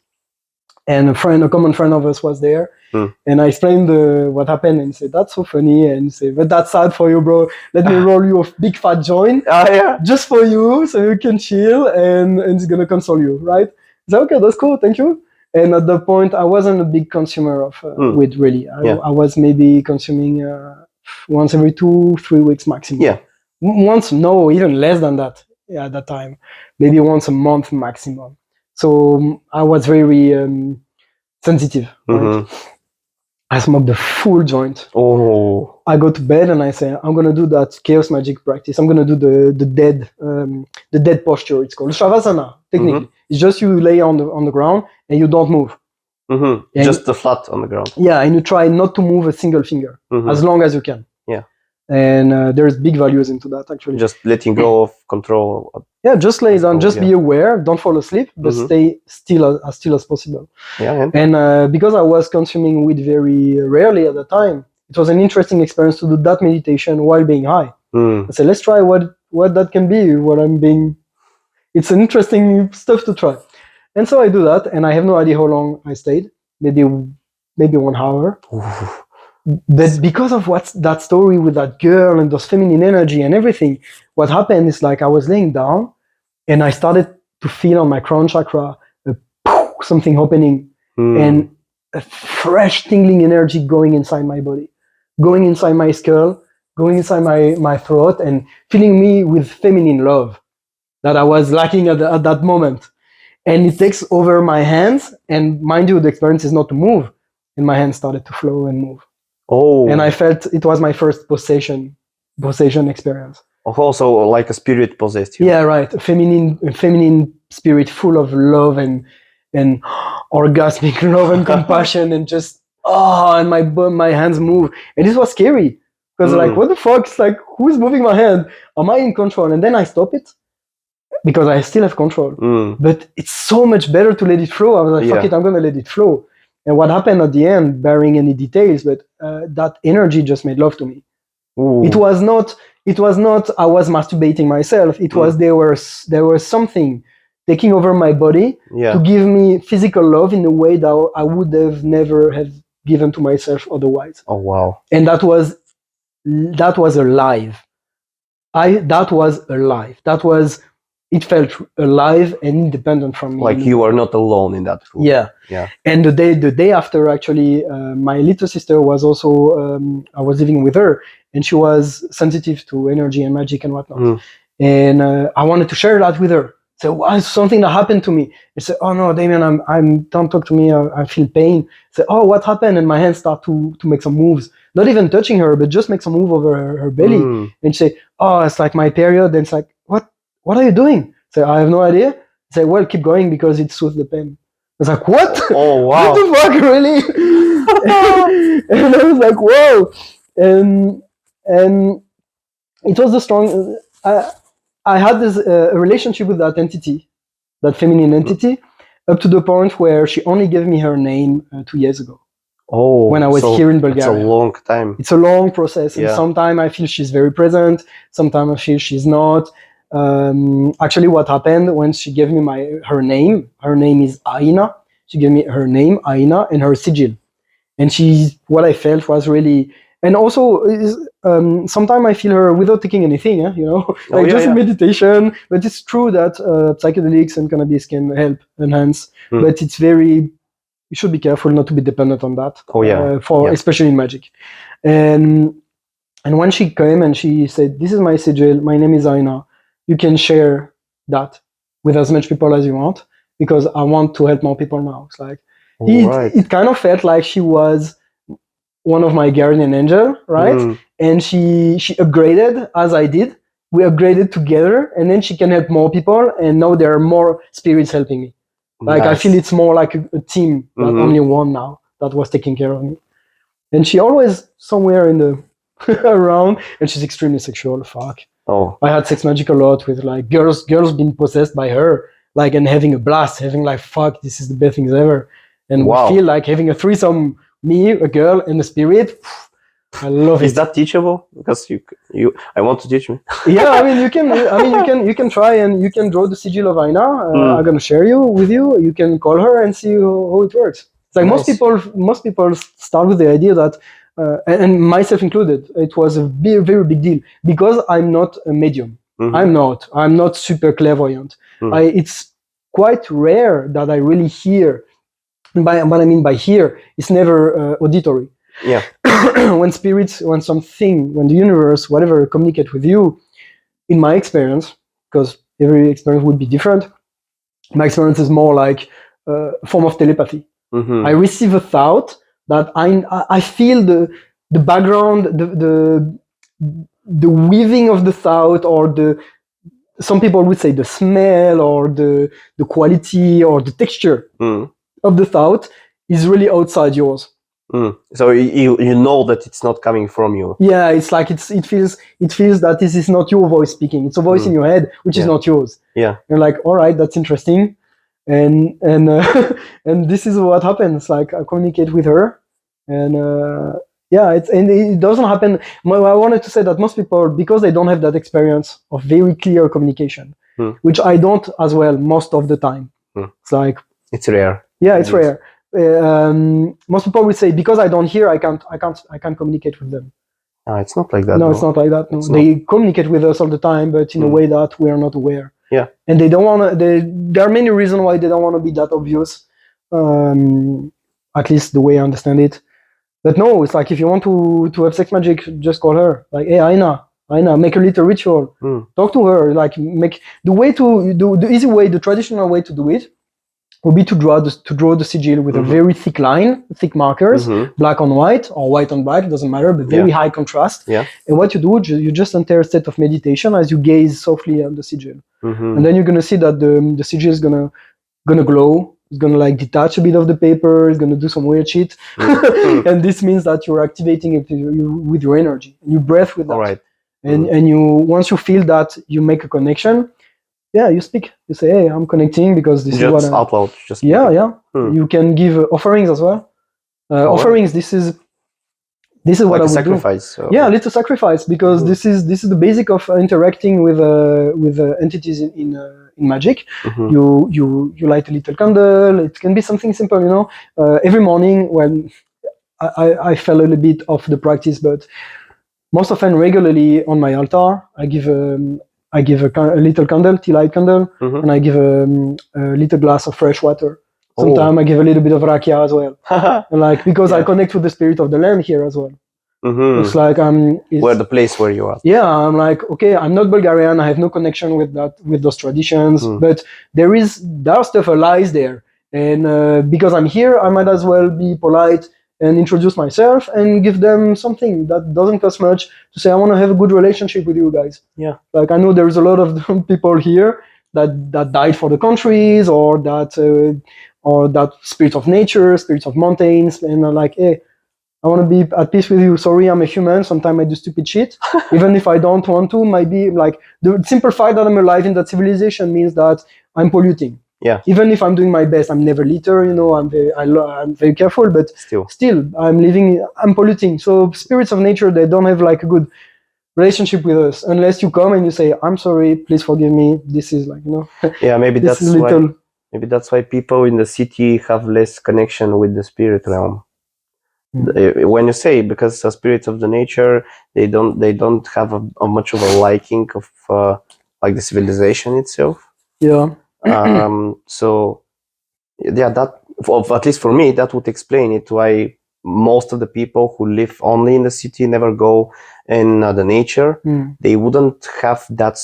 And a common friend of us was there. And I explained what happened, and he said, that's so funny. And he said, but that's sad for you, bro. Let me roll you a big fat joint just for you so you can chill, and it's going to console you, right? I said, okay, that's cool, thank you. And at that point, I wasn't a big consumer of weed, really. I was maybe consuming once every 2-3 weeks maximum. Yeah. Once, no, even less than that at that time. Maybe once a month maximum. So I was very sensitive. Right? I smoked the full joint. Oh. I go to bed and I say, I'm gonna do that chaos magic practice. I'm gonna do the dead posture. It's called Shavasana. Technically, it's just you lay on the ground and you don't move. Just the flat on the ground. Yeah, and you try not to move a single finger as long as you can. Yeah. And there's big values into that actually. Just letting go of control. Yeah, just lay down, just be aware, don't fall asleep, but stay still as possible. Yeah. And because I was consuming weed very rarely at the time, it was an interesting experience to do that meditation while being high. I said, let's try what that can be, it's an interesting stuff to try. And so I do that, and I have no idea how long I stayed, maybe 1 hour. But because of that story with that girl and those feminine energy and everything, what happened is like I was laying down and I started to feel on my crown chakra something opening and a fresh tingling energy going inside my body, going inside my skull, going inside my throat, and filling me with feminine love that I was lacking at that moment. And it takes over my hands, and mind you, the experience is not to move, and my hands started to flow and move. Oh. And I felt it was my first possession experience. Also like a spirit possessed you. Yeah, right. A feminine spirit full of love and orgasmic love and compassion and just and my hands move. And this was scary because like, what the fuck? It's like, who's moving my hand? Am I in control? And then I stop it because I still have control. But it's so much better to let it flow. I was like, fuck it, I'm gonna let it flow. And what happened at the end, bearing any details, but that energy just made love to me. Ooh. It was not I was masturbating myself. It was there was something taking over my body to give me physical love in a way that I would have never have given to myself otherwise. Oh wow. And that was alive. It felt alive and independent from me. Like you are not alone in that food. Yeah. And the day after, actually, my little sister was also, I was living with her, and she was sensitive to energy and magic and whatnot. And I wanted to share that with her. So, what's something that happened to me? I said, oh no, Damian, don't talk to me. I feel pain. I said, oh, what happened? And my hands start to make some moves. Not even touching her, but just make some move over her belly. And she said, oh, it's like my period. And it's like, what are you doing? So I have no idea. I say, well, keep going because it soothes the pain. I was like, what? Oh, wow. What the fuck, really? And I was like, whoa. And it was the strong... I had this relationship with that entity, that feminine entity, up to the point where she only gave me her name 2 years ago. Oh, when I was here in Bulgaria. It's a long time. It's a long process. And sometimes I feel she's very present. Sometimes I feel she's not. Actually, what happened when she gave me her name is Aina. She gave me her name, Aina, and her sigil. And what I felt was really, and also sometimes I feel her without taking anything, meditation. But it's true that psychedelics and cannabis can help enhance, but you should be careful not to be dependent on that. Especially in magic. And when she came and she said, this is my sigil, my name is Aina. You can share that with as much people as you want because I want to help more people now. It's like it kind of felt like she was one of my guardian angel, right? And she upgraded as I did. We upgraded together, and then she can help more people. And now there are more spirits helping me. Like I feel it's more like a team, not only one now that was taking care of me. And she always somewhere in the around, and she's extremely sexual. Fuck. Oh. I had sex magic a lot with like girls being possessed by her, like, and having a blast, having like, fuck, this is the best things ever. And we feel like having a threesome, me, a girl, and a spirit. I love it. Is that teachable? Because I want to teach me. Yeah, I mean, you can try and you can draw the sigil of Aina. I'm gonna share with you. You can call her and see how it works. It's like most people start with the idea that. And myself included, it was a very big deal because I'm not a medium. I'm not super clairvoyant. It's quite rare that I really hear. What I mean by hear, it's never auditory. Yeah. when spirits, when the universe, whatever, communicate with you, in my experience, because every experience would be different, my experience is more like a form of telepathy. I receive a thought that I feel the background, the weaving of the thought, or some people would say the smell, or the quality, or the texture of the thought is really outside yours. So you know that it's not coming from you. Yeah, it's like it feels that this is not your voice speaking. It's a voice in your head, which is not yours. Yeah. You're like, all right, that's interesting, and and this is what happens. Like I communicate with her, and it doesn't happen. I wanted to say that most people, because they don't have that experience of very clear communication, which I don't as well most of the time. It's like it's rare. Yeah, it's rare. Most people would say, because I don't hear, I can't communicate with them. No, it's not like that. No, it's not like that. No. They communicate with us all the time, but in a way that we are not aware. Yeah. And they don't want to. There are many reasons why they don't want to be that obvious. At least the way I understand it. But no, it's like if you want to have sex magic, just call her. Like, hey, Aina, make a little ritual. Talk to her. Like, make the easy way, the traditional way to do it would be to draw the sigil with a very thick line, thick markers, black on white or white on black, doesn't matter, but very high contrast. Yeah. And what you do, you just enter a state of meditation as you gaze softly at the sigil. And then you're gonna see that the sigil is gonna glow. It's gonna like detach a bit of the paper. It's gonna do some weird shit. And this means that you're activating it with your energy. And you breathe with that. All right. And you, once you feel that, you make a connection. Yeah, you speak. You say, "Hey, I'm connecting because this is what." Out loud. Just You can give offerings as well. Offerings. This is what like I would sacrifice. do. Yeah, a little sacrifice, because this is the basic of interacting with entities in Magick. You light a little candle. It can be something simple, you know. Every morning when I fell a little bit off the practice, but most often regularly on my altar, I give a little candle, tea light candle, and I give a little glass of fresh water. Sometimes I give a little bit of rakia as well, and like because I connect with the spirit of the land here as well. It's like where the place where you are. Yeah, I'm like, okay, I'm not Bulgarian. I have no connection with those traditions, but there are stuff lies there, and because I'm here, I might as well be polite and introduce myself and give them something that doesn't cost much to say, I want to have a good relationship with you guys. Yeah. Like I know there's a lot of people here that died for the countries, or that spirits of nature, spirits of mountains, and I'm like, hey, I want to be at peace with you. Sorry, I'm a human. Sometimes I do stupid shit. Even if I don't want to, maybe like the simple fact that I'm alive in that civilization means that I'm polluting. Yeah. Even if I'm doing my best, I'm never litter, you know, I'm very careful, but still I'm polluting. So spirits of nature, they don't have like a good relationship with us unless you come and you say, I'm sorry, please forgive me. This is like, you know. Yeah, maybe that's why people in the city have less connection with the spirit realm. When you say, because the spirits of the nature, they don't have a much of a liking of like the civilization itself. Yeah. So yeah, that at least for me, that would explain it why most of the people who live only in the city never go in the nature. They wouldn't have that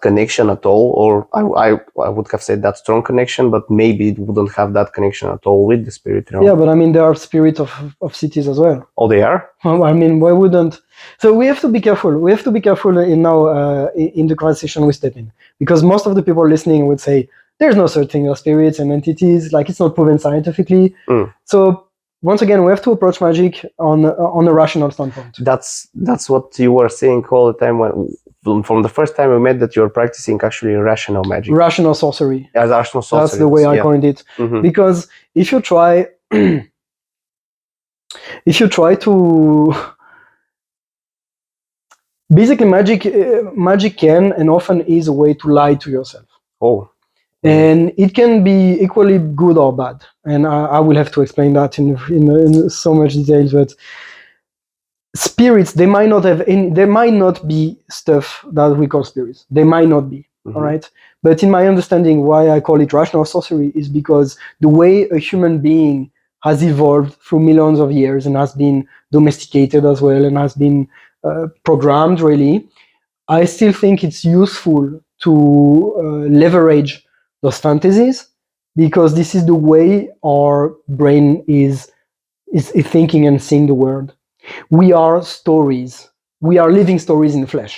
connection at all, or I would have said that strong connection, but maybe it wouldn't have that connection at all with the spirit realm. Yeah, but I mean, there are spirits of cities as well. Oh, they are? I mean, why wouldn't? So we have to be careful. We have to be careful in the conversation we step in, because most of the people listening would say, there's no such thing as spirits and entities, like it's not proven scientifically. So once again, we have to approach magic on a rational standpoint. That's what you were saying all the time from the first time we met, that you're practicing actually rational magic. Rational sorcery. Yeah, rational sorcery. That's the way I coined it. Because if you try to basically magic can and often is a way to lie to yourself. And it can be equally good or bad, and I will have to explain that in so much detail. But spirits, they might not be stuff that we call spirits. They might not be, all right? But in my understanding, why I call it rational sorcery is because the way a human being has evolved through millions of years and has been domesticated as well and has been programmed really, I still think it's useful to leverage those fantasies, because this is the way our brain is thinking and seeing the world. We are stories. We are living stories in the flesh.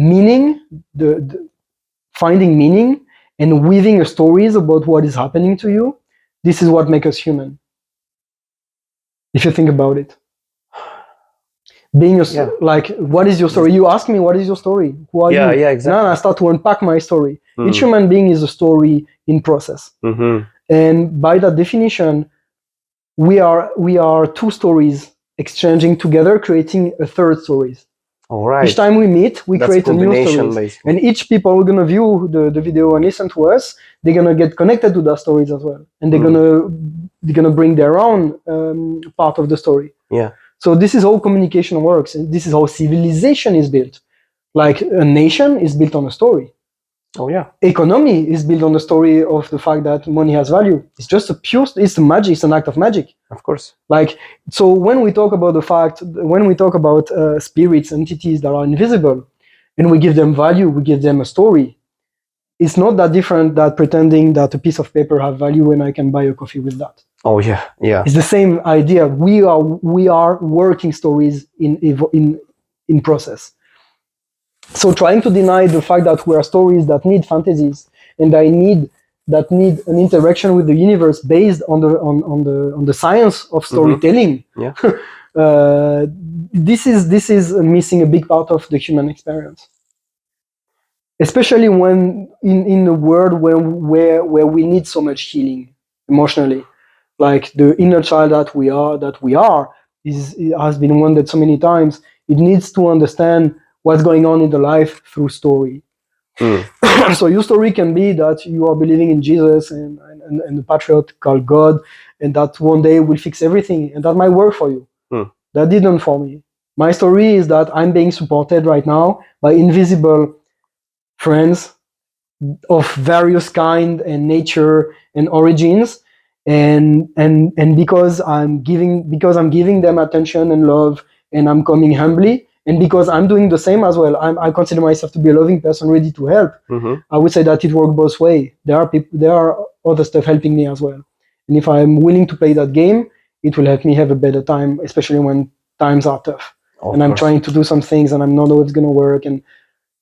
Meaning, finding meaning and weaving stories about what is happening to you. This is what makes us human. If you think about it. Being like, what is your story? You ask me, what is your story? Who are you? Yeah, exactly. Now I start to unpack my story. Each human being is a story in process. And by that definition, we are two stories exchanging together, creating a third story. All right. Each time we meet, we create a new story. Basically. And each people who are going to view the video and listen to us, they're going to get connected to that stories as well. And they're gonna bring their own part of the story. Yeah. So this is how communication works. And this is how civilization is built. Like a nation is built on a story. Oh yeah. Economy is built on the story of the fact that money has value. It's just it's magic. It's an act of magic. Of course. Like, so when we talk about spirits, entities that are invisible, and we give them value, we give them a story, it's not that different than pretending that a piece of paper has value and I can buy a coffee with that. Oh yeah, yeah. It's the same idea. We are working stories in process. So trying to deny the fact that we are stories that need fantasies and that need an interaction with the universe based on the science of storytelling. Yeah. This is missing a big part of the human experience. Especially when in a world where we need so much healing emotionally. Like the inner child that we are has been wounded so many times. It needs to understand what's going on in the life through story. So your story can be that you are believing in Jesus and the patriot called God, and that one day will fix everything, and that might work for you. That didn't for me. My story is that I'm being supported right now by invisible friends of various kind and nature and origins, and because I'm giving them attention and love, and I'm coming humbly, and because I'm doing the same as well. I consider myself to be a loving person ready to help. I would say that it works both ways. There are other stuff helping me as well, and if I'm willing to play that game, it will help me have a better time, especially when times are tough. I'm trying to do some things and I'm not know it's gonna work, and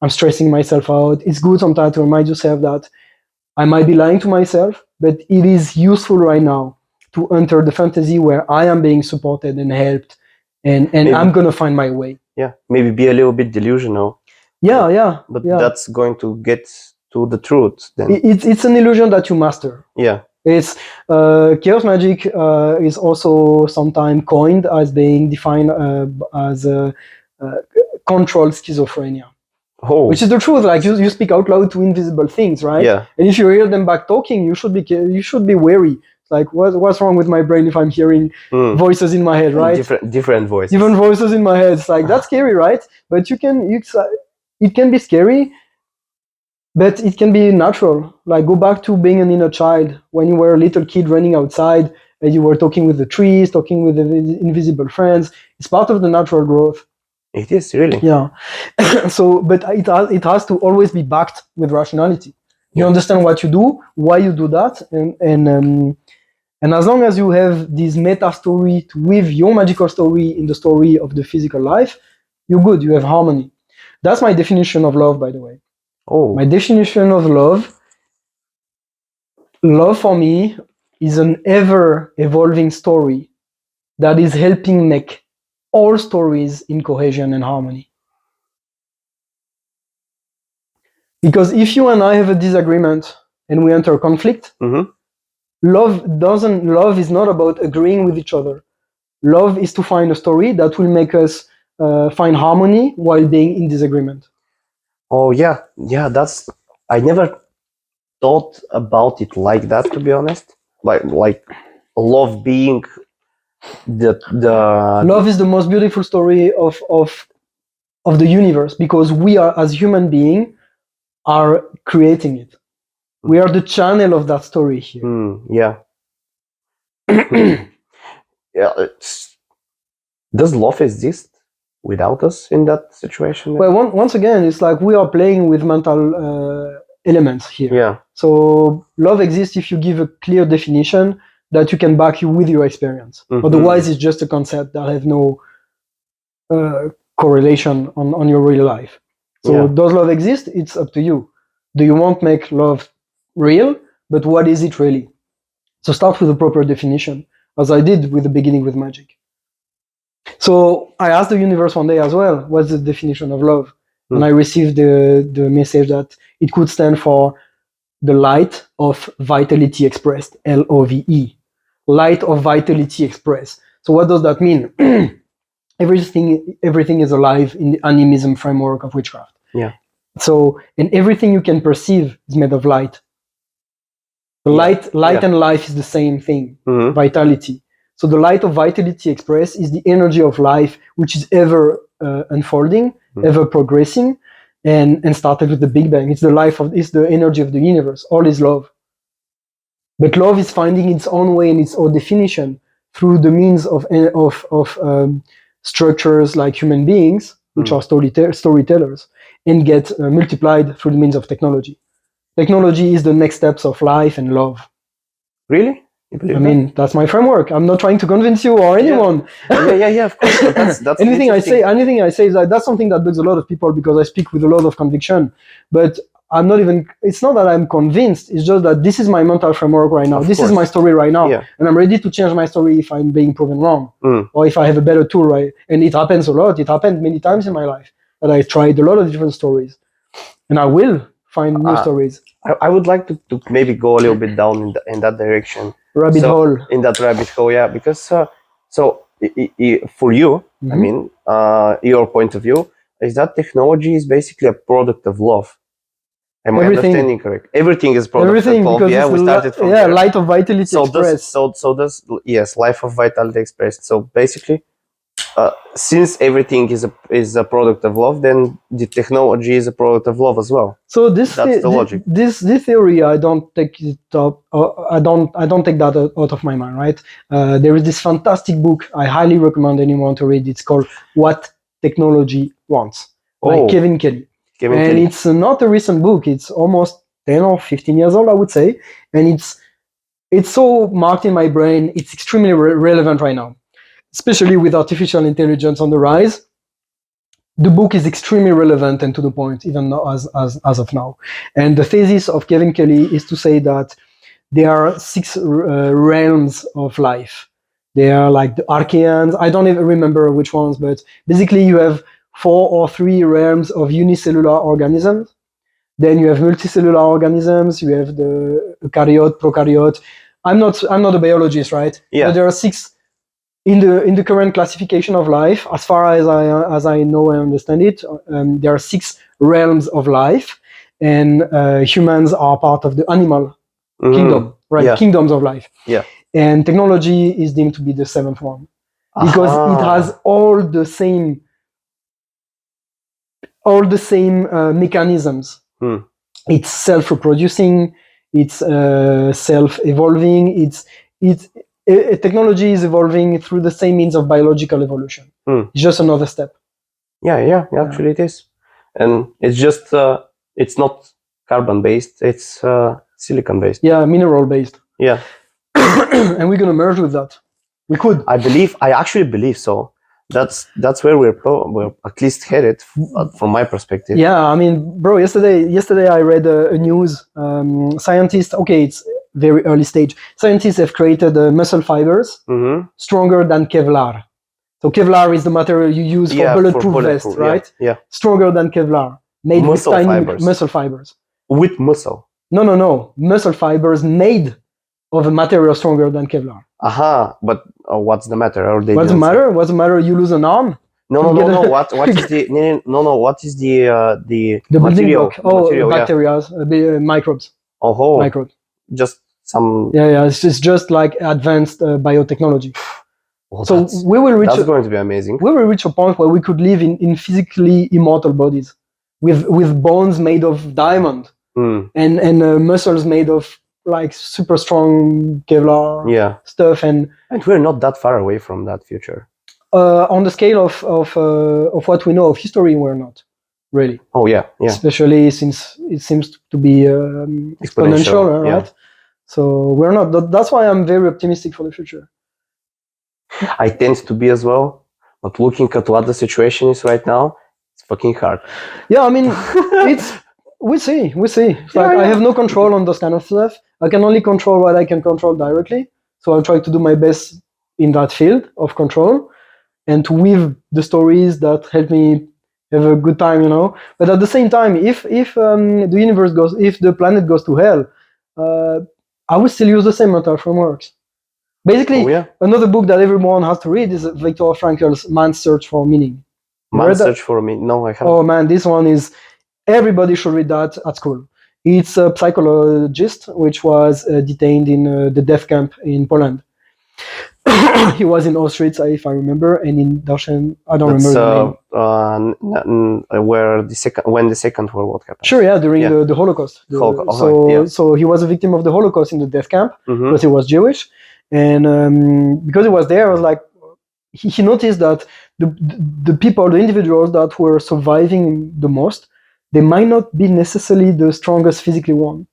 I'm stressing myself out. It's good sometimes to remind yourself that I might be lying to myself, but it is useful right now to enter the fantasy where I am being supported and helped, and I'm gonna find my way. Yeah, maybe be a little bit delusional. But that's going to get to the truth then. It's an illusion that you master. Yeah. It's chaos magic is also sometimes coined as being defined as controlled schizophrenia. Which is the truth. Like you speak out loud to invisible things, right? Yeah. And if you hear them back talking, you should be wary. Like what's wrong with my brain if I'm hearing voices in my head, right? Different voices. Different voices in my head. It's like that's scary, right? But it can be scary, but it can be natural. Like go back to being an inner child when you were a little kid running outside and you were talking with the trees, talking with the invisible friends. It's part of the natural growth. It is really. Yeah. So, but it has to always be backed with rationality. You understand what you do, why you do that, and as long as you have this meta story to weave your magical story in the story of the physical life, you're good. You have harmony. That's my definition of love, by the way. Oh. My definition of love for me is an ever evolving story that is helping make all stories in cohesion and harmony. Because if you and I have a disagreement and we enter conflict, love is not about agreeing with each other. Love is to find a story that will make us find harmony while being in disagreement. Oh yeah, that's, I never thought about it like that, to be honest. Like love being the love is the most beautiful story of the universe, because we are, as human beings, are creating it. We are the channel of that story here. Yeah. Yeah, does love exist without us in that situation? Well, once again, it's like we are playing with mental elements here. Yeah. So love exists if you give a clear definition that you can back you with your experience. Mhm. Otherwise, it's just a concept that has no correlation on your real life. So Yeah. does love exist? It's up to you. Do you want to make love real? But what is it really? So start with a proper definition, as I did with the beginning with Magick. So I asked the universe one day as well, what's the definition of love? And I received the message that it could stand for the light of vitality expressed, LOVE. Light of vitality expressed. So what does that mean? Everything is alive in the animism framework of witchcraft. Yeah. So, and everything you can perceive is made of light. The light and life is the same thing. Mhm. Vitality. So the light of vitality expressed is the energy of life, which is ever unfolding, ever progressing, and started with the Big Bang. It's the energy of the universe. All is love. But love is finding its own way and its own definition through the means of structures like human beings, which are storytellers, and get multiplied through the means of technology. Technology is the next steps of life and love. Really? You believe I mean, that's my framework. I'm not trying to convince you or anyone. Yeah, of course. That's anything I say is that's something that bugs a lot of people because I speak with a lot of conviction. But I'm not even, it's not that I'm convinced, it's just that this is my mental framework right now. This is my story right now. Yeah. And I'm ready to change my story if I'm being proven wrong. Or if I have a better tool, right? And it happens a lot. It happened many times in my life that I tried a lot of different stories. And I will find new stories. I would like to maybe go a little bit down in that direction. Rabbit hole. In that rabbit hole, yeah. Because for you, I mean, your point of view is that technology is basically a product of love. Am I understanding correct? Everything is product of love. Yeah, we started from there. Light of vitality expressed. Yes, life of vitality expressed. So basically, since everything is a product of love, then the technology is a product of love as well. So that's the logic. This theory, I don't take it up. I don't take that out of my mind. Right? There is this fantastic book I highly recommend anyone to read. It's called "What Technology Wants" by Kevin Kelly. It's not a recent book. It's almost 10 or 15 years old, I would say. And it's so marked in my brain. It's extremely relevant right now, especially with artificial intelligence on the rise. The book is extremely relevant and to the point, even now, as of now. And the thesis of Kevin Kelly is to say that there are 6 realms of life. They are like the Archaeans. I don't even remember which ones, but basically you have 4 or 3 realms of unicellular organisms. Then you have multicellular organisms. You have the eukaryote, prokaryote. I'm not a biologist, right? Yeah. But there are 6 in the current classification of life, as far as I know and understand it. There are 6 realms of life, and humans are part of the animal kingdom, right? Yeah. Kingdoms of life. Yeah. And technology is deemed to be the 7th one because it has all the same mechanisms. It's self-reproducing, it's self-evolving, technology is evolving through the same means of biological evolution. It's just another step. Yeah, actually it is. And it's just, it's not carbon-based, it's silicon-based. Yeah, mineral-based. Yeah. And we're going to merge with that. We could. I actually believe so. That's where we're at least headed from my perspective. Yeah, I mean, bro, yesterday I read a news. Scientists, it's very early stage. Scientists have created muscle fibers stronger than Kevlar. So Kevlar is the material you use for bulletproof vest, right? Yeah. Stronger than Kevlar, made with tiny muscle fibers. With muscle? No. Muscle fibers made of a material stronger than Kevlar. But what's the matter? What's the matter? What's the matter? You lose an arm? No. What is the What is the material? Bacteria, microbes. Microbes. Just some. Yeah. It's just like advanced biotechnology. So we will reach. That's going to be amazing. We will reach a point where we could live in physically immortal bodies, with bones made of diamond, and muscles made of like super strong Kevlar stuff, and we're not that far away from that future. On the scale of what we know of history, we're not really. Oh yeah. Especially since it seems to be exponential, right? So we're not. That's why I'm very optimistic for the future. I tend to be as well, but looking at what the situation is right now, it's fucking hard. Yeah, I mean, we see. It's like I have no control on those kind of stuff. I can only control what I can control directly. So I'll try to do my best in that field of control, and to weave the stories that help me have a good time, But at the same time, if the universe goes, if the planet goes to hell, I will still use the same mental frameworks. Basically, another book that everyone has to read is Viktor Frankl's Man's Search for Meaning. Man's Search for Meaning? No, I haven't. Oh man, this one is, everybody should read that at school. It's a psychologist which was detained in the death camp in Poland. He was in Auschwitz, if I remember, and in Dachau, I don't remember the name. When the Second World War happened. Sure, during the Holocaust. So he was a victim of the Holocaust in the death camp because he was Jewish. And because he was there, I was like, he noticed that the people, the individuals that were surviving the most, they might not be necessarily the strongest physically one,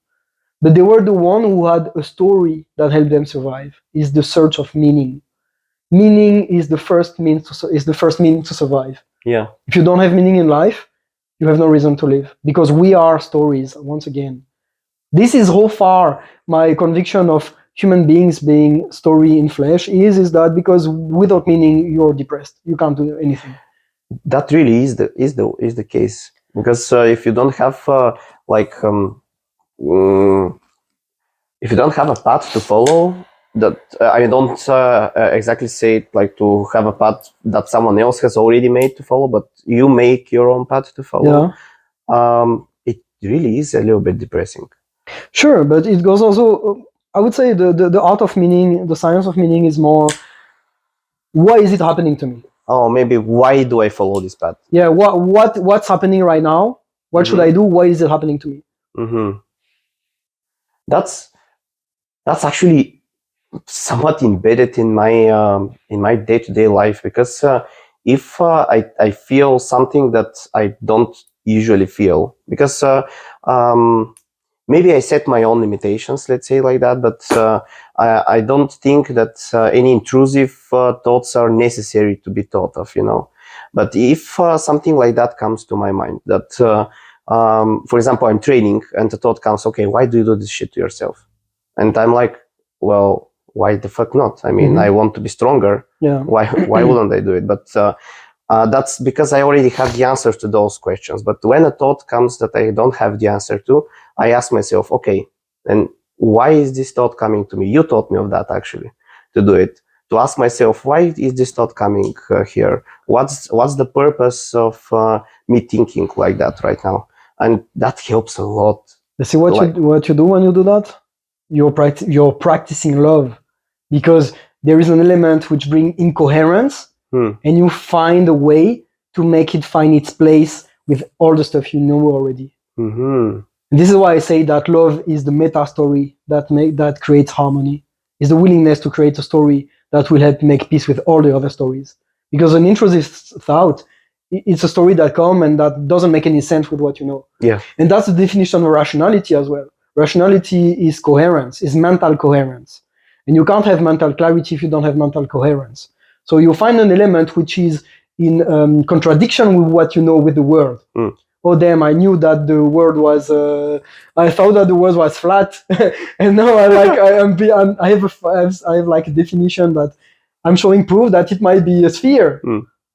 but they were the one who had a story that helped them survive. Is the search of meaning. Meaning is the first means to survive. Yeah. If you don't have meaning in life, you have no reason to live, because we are stories. Once again, this is how far my conviction of human beings being story in flesh is that because without meaning you're depressed, you can't do anything. That really is the case, because if you don't have if you don't have a path to follow, that I don't exactly say it like to have a path that someone else has already made to follow, but you make your own path to follow. It really is a little bit depressing. Sure, but it goes also, I would say the art of meaning, the science of meaning is more, why is it happening to me? Oh, maybe why do I follow this path? Yeah, what's happening right now? What should I do? Why is it happening to me? That's actually somewhat embedded in my day-to-day life, because if I feel something that I don't usually feel, because maybe I set my own limitations, let's say like that, but I don't think that any intrusive thoughts are necessary to be thought of, But if something like that comes to my mind, that, for example, I'm training and the thought comes, okay, why do you do this shit to yourself? And I'm like, well, why the fuck not? I mean, I want to be stronger. Yeah. Why wouldn't I do it? But that's because I already have the answers to those questions. But when a thought comes that I don't have the answer to, I ask myself, okay, and why is this thought coming to me? You taught me of that, actually, to do it. To ask myself, why is this thought coming here? What's the purpose of me thinking like that right now? And that helps a lot. You see what you do when you do that? You're practicing love, because there is an element which brings incoherence, and you find a way to make it find its place with all the stuff you know already. This is why I say that love is the meta story that creates harmony. Is the willingness to create a story that will help make peace with all the other stories. Because an intrusive thought, it's a story that comes and that doesn't make any sense with what you know. Yeah. And that's the definition of rationality as well. Rationality is coherence, is mental coherence. And you can't have mental clarity if you don't have mental coherence. So you find an element which is in contradiction with what you know with the world. Oh damn! I knew that the world was. I thought that the world was flat, and now I have like a definition that I'm showing proof that it might be a sphere.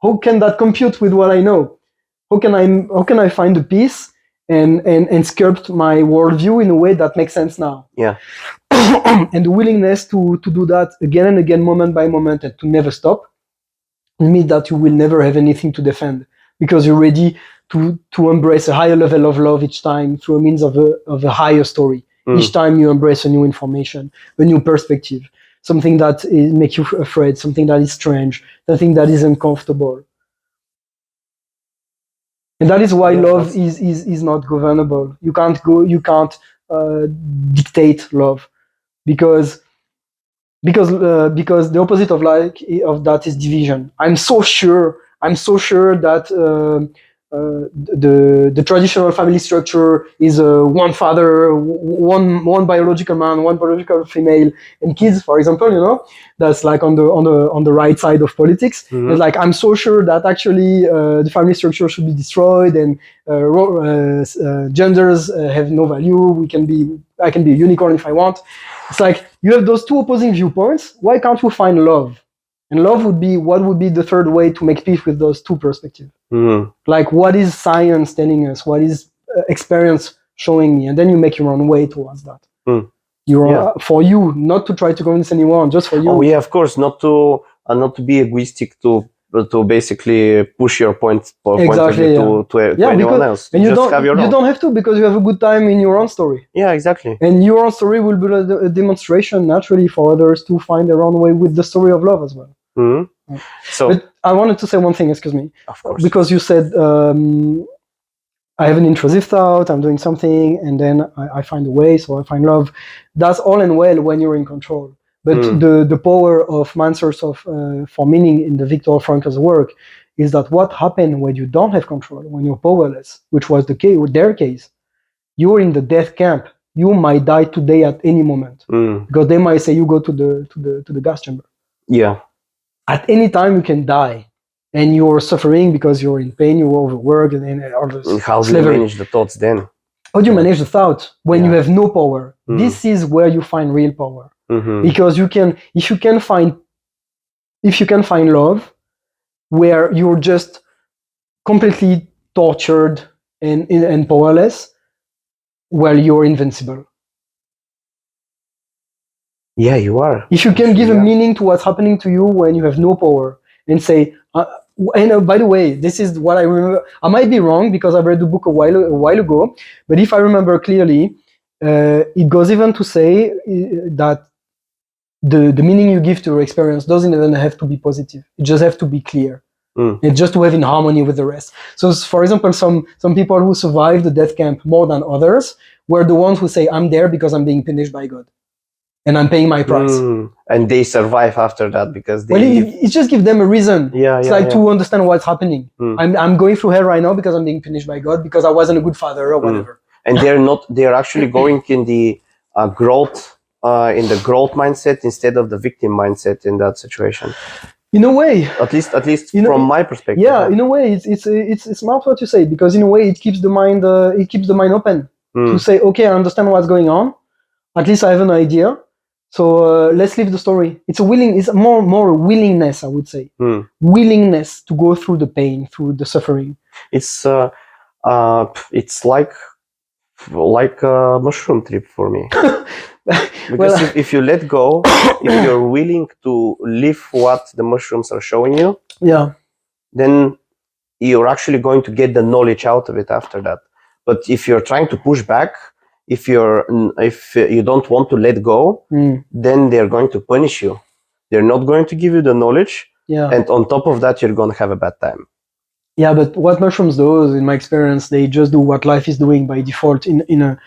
How can that compute with what I know? How can I find the peace and sculpt my worldview in a way that makes sense now? Yeah. And the willingness to do that again and again, moment by moment, and to never stop, means that you will never have anything to defend, because you're ready to embrace a higher level of love each time through a means of a higher story. Each time you embrace a new information, a new perspective, something that makes you afraid, something that is strange, something that is uncomfortable. And that is why love is not governable. You can't dictate love, because the opposite of that is division. I'm so sure that the traditional family structure is one father, one biological man, one biological female, and kids, for example. That's like on the right side of politics. It's like, I'm so sure that actually the family structure should be destroyed, and genders have no value. I can be a unicorn if I want. It's like, you have those two opposing viewpoints. Why can't we find love? And love would be the third way to make peace with those two perspectives. Like, what is science telling us? What is experience showing me? And then you make your own way towards that. For you, not to try to convince anyone, just for you. Oh yeah, of course, not to be egoistic, to basically push your point of view to anyone else. And you don't have to, because you have a good time in your own story. Yeah, exactly. And your own story will be a demonstration naturally for others to find their own way with the story of love as well. So, but I wanted to say one thing, excuse me. Of course. Because you said, I have an intrusive thought, I'm doing something, and then I find a way, so I find love. That's all and well when you're in control. But the power of Man Source for Meaning in the Viktor Frankl's work is that what happened when you don't have control, when you're powerless, which was their case, you're in the death camp. You might die today at any moment, because they might say you go to the gas chamber. Yeah. At any time you can die, and you're suffering because you're in pain, you're overworked, and all this. How do you manage the thoughts then? How do you manage the thought when you have no power? This is where you find real power, because if you can find love, where you're just completely tortured and powerless, well, you're invincible. Yeah, you are. If you can give a meaning to what's happening to you when you have no power, and say, by the way, this is what I remember. I might be wrong because I read the book a while ago, but if I remember clearly, it goes even to say that the meaning you give to your experience doesn't even have to be positive. It just has to be clear. And just to have in harmony with the rest. So, for example, some people who survived the death camp more than others were the ones who say, I'm there because I'm being punished by God, and I'm paying my price. And they survive after that because they... it just gives them a reason. To understand what's happening. I'm going through hell right now because I'm being punished by God because I wasn't a good father or whatever. And they're actually going in the growth mindset instead of the victim mindset in that situation. In a way, at least from my perspective. Yeah, in a way, it's smart what you say, because in a way it keeps the mind open to say, okay, I understand what's going on. At least I have an idea. So let's leave the story. It's more willingness, I would say. Willingness to go through the pain, through the suffering. It's like a mushroom trip for me. Because if you let go, if you're willing to live what the mushrooms are showing you, then you're actually going to get the knowledge out of it after that. But if you're trying to push back, if you don't want to let go, then they're going to punish you. They're not going to give you the knowledge, and on top of that, you're going to have a bad time. Yeah, but what mushrooms do, in my experience, they just do what life is doing by default in a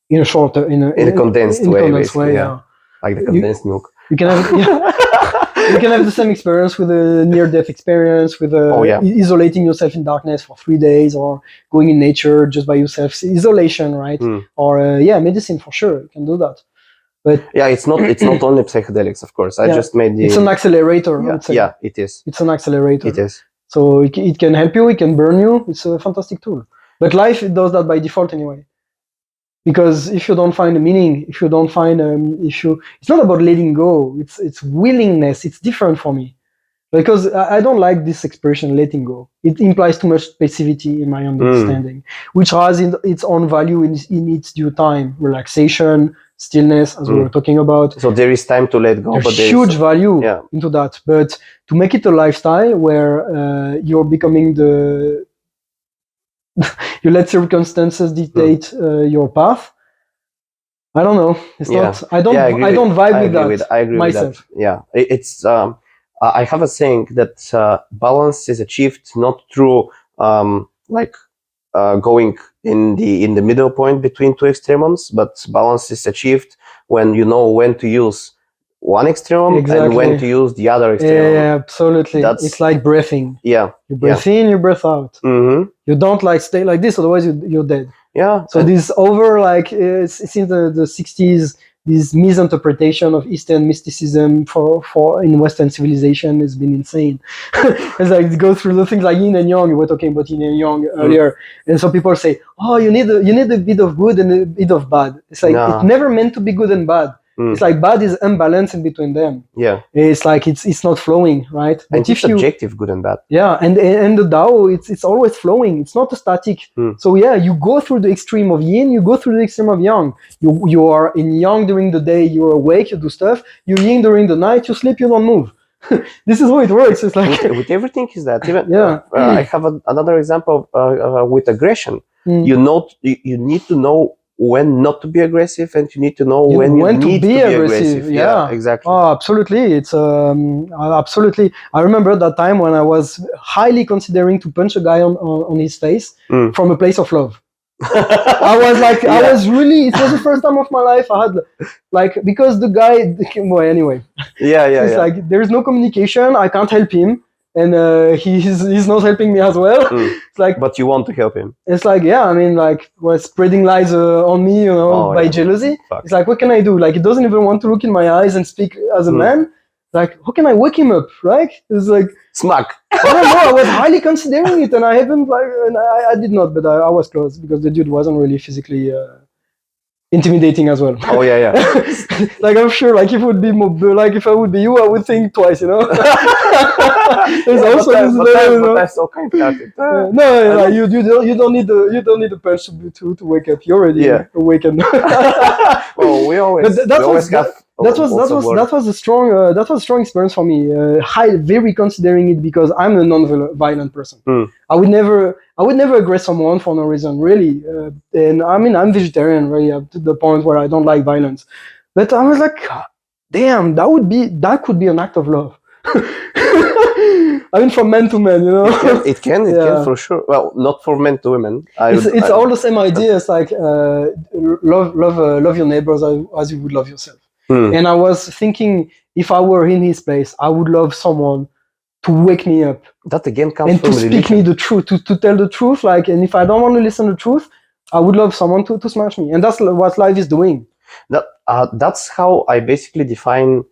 condensed way. Yeah. Like the condensed milk. You can have you can have the same experience with a near-death experience, with isolating yourself in darkness for 3 days, or going in nature just by yourself. Isolation, right? Or medicine for sure. You can do that. But it's not only psychedelics, of course. I just made it's an accelerator. I would say. Yeah, it is. It's an accelerator. It is. So it can help you. It can burn you. It's a fantastic tool. But life, it does that by default anyway. Because if you don't find a meaning, if you don't find it's not about letting go. It's willingness. It's different for me, because I don't like this expression letting go. It implies too much passivity in my understanding, which has its own value in its due time. Relaxation, stillness, as we were talking about. So there is time to let go. There's huge value into that. But to make it a lifestyle where you're becoming you let circumstances dictate your path. I don't know. It's not. I don't vibe with that. I agree myself. With that. Yeah, it's. I have a saying that balance is achieved not through going in the middle point between two extremes, but balance is achieved when you know when to use one extreme and when to use the other extreme. Yeah, absolutely. It's like breathing. Yeah. You breathe in, you breathe out. You don't like stay like this, otherwise you're dead. Yeah. So this over like it's in the 60s. This misinterpretation of Eastern mysticism for in Western civilization has been insane. It's like it goes through the things like yin and yang. We were talking about yin and yang earlier, and so people say, "Oh, you need a bit of good and a bit of bad." It's like it's never meant to be good and bad. It's like bad is unbalanced in between them. Yeah. It's like it's not flowing, right? But and it's subjective, good and bad. Yeah, and the Tao, it's always flowing. It's not a static. So yeah, you go through the extreme of yin, you go through the extreme of yang. You are in yang during the day, you're awake, you do stuff. You yin during the night, you sleep, you don't move. This is how it works. It's like with everything is that. Even I have another example with aggression. You need to know when not to be aggressive, and you need to know when you need to be aggressive. Yeah, exactly. Oh, absolutely. It's absolutely. I remember that time when I was highly considering to punch a guy on his face from a place of love. I was like, I was really. It was the first time of my life I had like because the guy. Well, anyway. It's like there's no communication. I can't help him. And he's not helping me as well. It's like, but you want to help him. It's like, yeah, I mean, like, was spreading lies on me, by jealousy. Fuck. It's like, what can I do? Like, he doesn't even want to look in my eyes and speak as a man. Like, how can I wake him up, right? It's like smack. I don't know. I was highly considering it, and I haven't and I did not, but I was close because the dude wasn't really physically intimidating as well. Oh yeah. Like I'm sure, like if it would be like if I would be you, I would think twice, There's also that's so kind of no, like you don't need the punch to wake up. You're already awakened. Well, we always have. That was a strong experience for me. Very considering it because I'm a non-violent person. I would never aggress someone for no reason, really. And I mean, I'm vegetarian, really, up to the point where I don't like violence. But I was like, damn, that could be an act of love. I mean, from man to man, It can for sure. Well, not for men to women. It's all the same idea. It's like love your neighbors as you would love yourself. And I was thinking, if I were in his place, I would love someone to wake me up. That again comes and from to speak me the truth, to tell the truth. Like, and if I don't want to listen to the truth, I would love someone to smash me. And that's what life is doing. That's how I basically define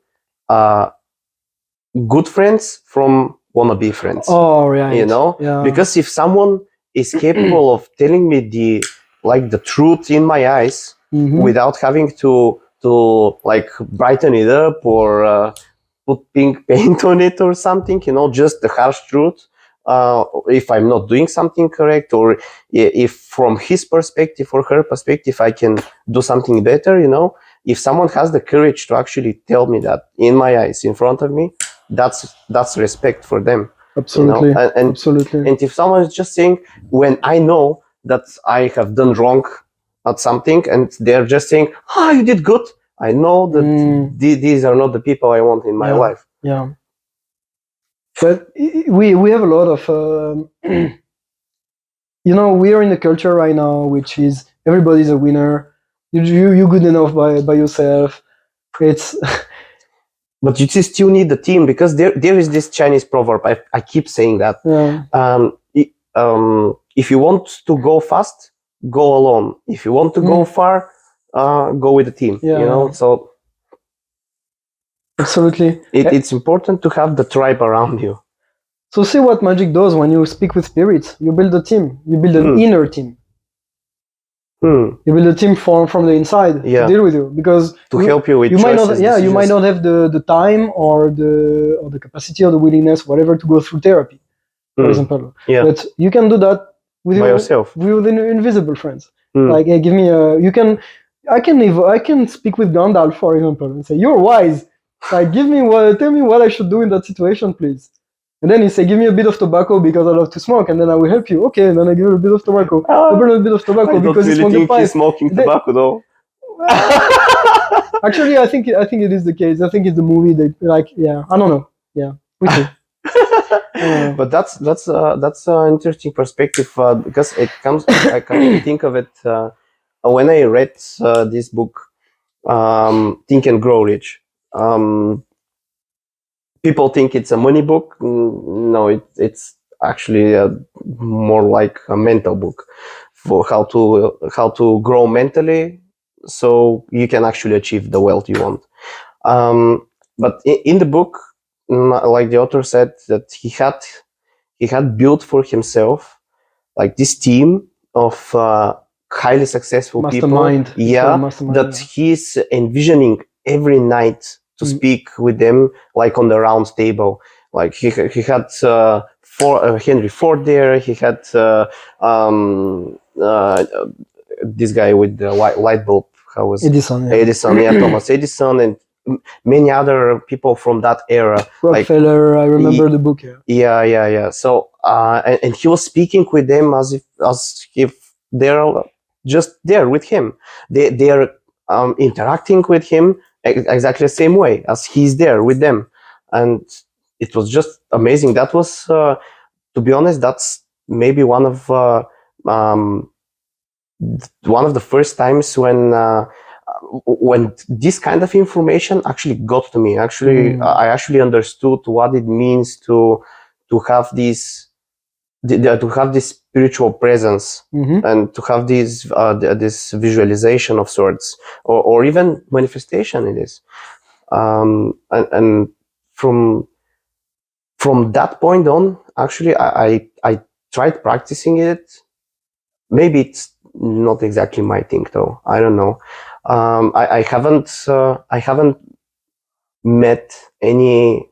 good friends from wannabe friends. Oh, right. Because if someone is capable of telling me the truth in my eyes without having to like brighten it up or put pink paint on it or something, just the harsh truth. If I'm not doing something correct, or if from his perspective or her perspective I can do something better, if someone has the courage to actually tell me that in my eyes, in front of me, that's respect for them. Absolutely. Absolutely. And if someone is just saying, when I know that I have done wrong at something, and they're just saying, you did good, I know that these are not the people I want in my life. Yeah. But we have a lot of, we are in a culture right now, which is everybody's a winner. You're good enough by yourself. It's... But you still need the team, because there is this Chinese proverb. I keep saying that. If you want to go fast, go alone. If you want to go far, go with the team. So absolutely, it's important to have the tribe around you. So see what Magick does when you speak with spirits. You build a team. You build an inner team. You build a team from the inside to deal with you, because to help you with you might not have the time or the capacity or the willingness, whatever, to go through therapy, for example. But you can do that with yourself, with invisible friends. Like, hey, give me I can speak with Gandalf, for example, and say, "You're wise. Like, tell me what I should do in that situation, please." And then he say, "Give me a bit of tobacco because I love to smoke, and then I will help you." Okay, and then I give him a bit of tobacco. I burn a bit of tobacco because he smoked a pipe. He's smoking tobacco, though. Actually, I think it is the case. I think it's the movie that, I don't know. Yeah, we see. But that's an interesting perspective because it comes. I kind of think of it when I read this book, Think and Grow Rich. People think it's a money book. No, it's actually more like a mental book for how to grow mentally, so you can actually achieve the wealth you want. But in the book, like the author said, that he had built for himself like this team of highly successful Mastermind. people. Yeah, Mastermind, that he's envisioning every night to speak with them, like on the round table. Like he had Henry Ford there. He had this guy with the light bulb. How was Edison? Edison, yeah, Thomas Edison, and many other people from that era. Rockefeller, I remember the book. Yeah. So and he was speaking with them as if they're just there with him. They are interacting with him exactly the same way as he's there with them, and it was just amazing. That was, to be honest, that's maybe one of the first times when this kind of information actually got to me. I actually understood what it means to have this spiritual presence, and to have this visualization of sorts, or even manifestation in this. And from that point on, actually, I tried practicing it. Maybe it's not exactly my thing, though. I don't know. I haven't met any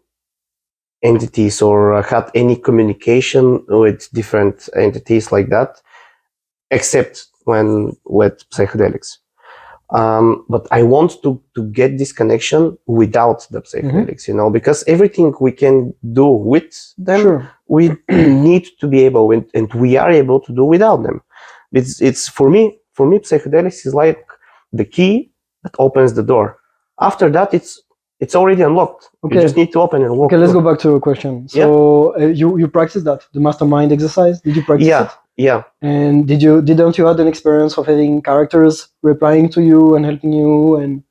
entities or had any communication with different entities like that, except with psychedelics. But I want to get this connection without the psychedelics, because everything we can do with them, we need to be able, and we are able to do without them. It's for me, psychedelics is like the key that opens the door. After that, it's already unlocked. Okay. You just need to open and walk. Okay, let's go back to your question. So you practice that, the mastermind exercise? Did you practice it? Yeah. And didn't you had an experience of having characters replying to you and helping you? And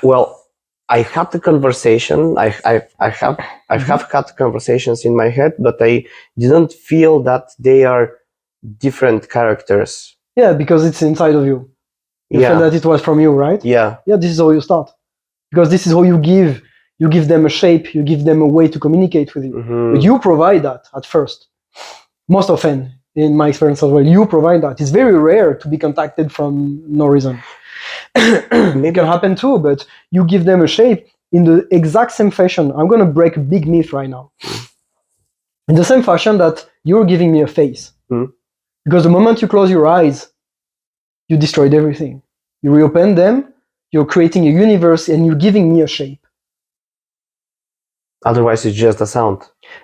well, I had the conversation. I've had conversations in my head, but I didn't feel that they are different characters. Yeah, because it's inside of you. You felt that it was from you, right? Yeah. Yeah, this is how you start. Because this is how you give them a shape, you give them a way to communicate with you. But you provide that at first. Most often, in my experience as well, you provide that. It's very rare to be contacted from no reason. It can happen too, but you give them a shape in the exact same fashion. I'm going to break a big myth right now. In the same fashion that you're giving me a face. Because the moment you close your eyes, you destroyed everything. You reopen them, you're creating a universe, and you're giving me a shape. Otherwise, it's just a sound.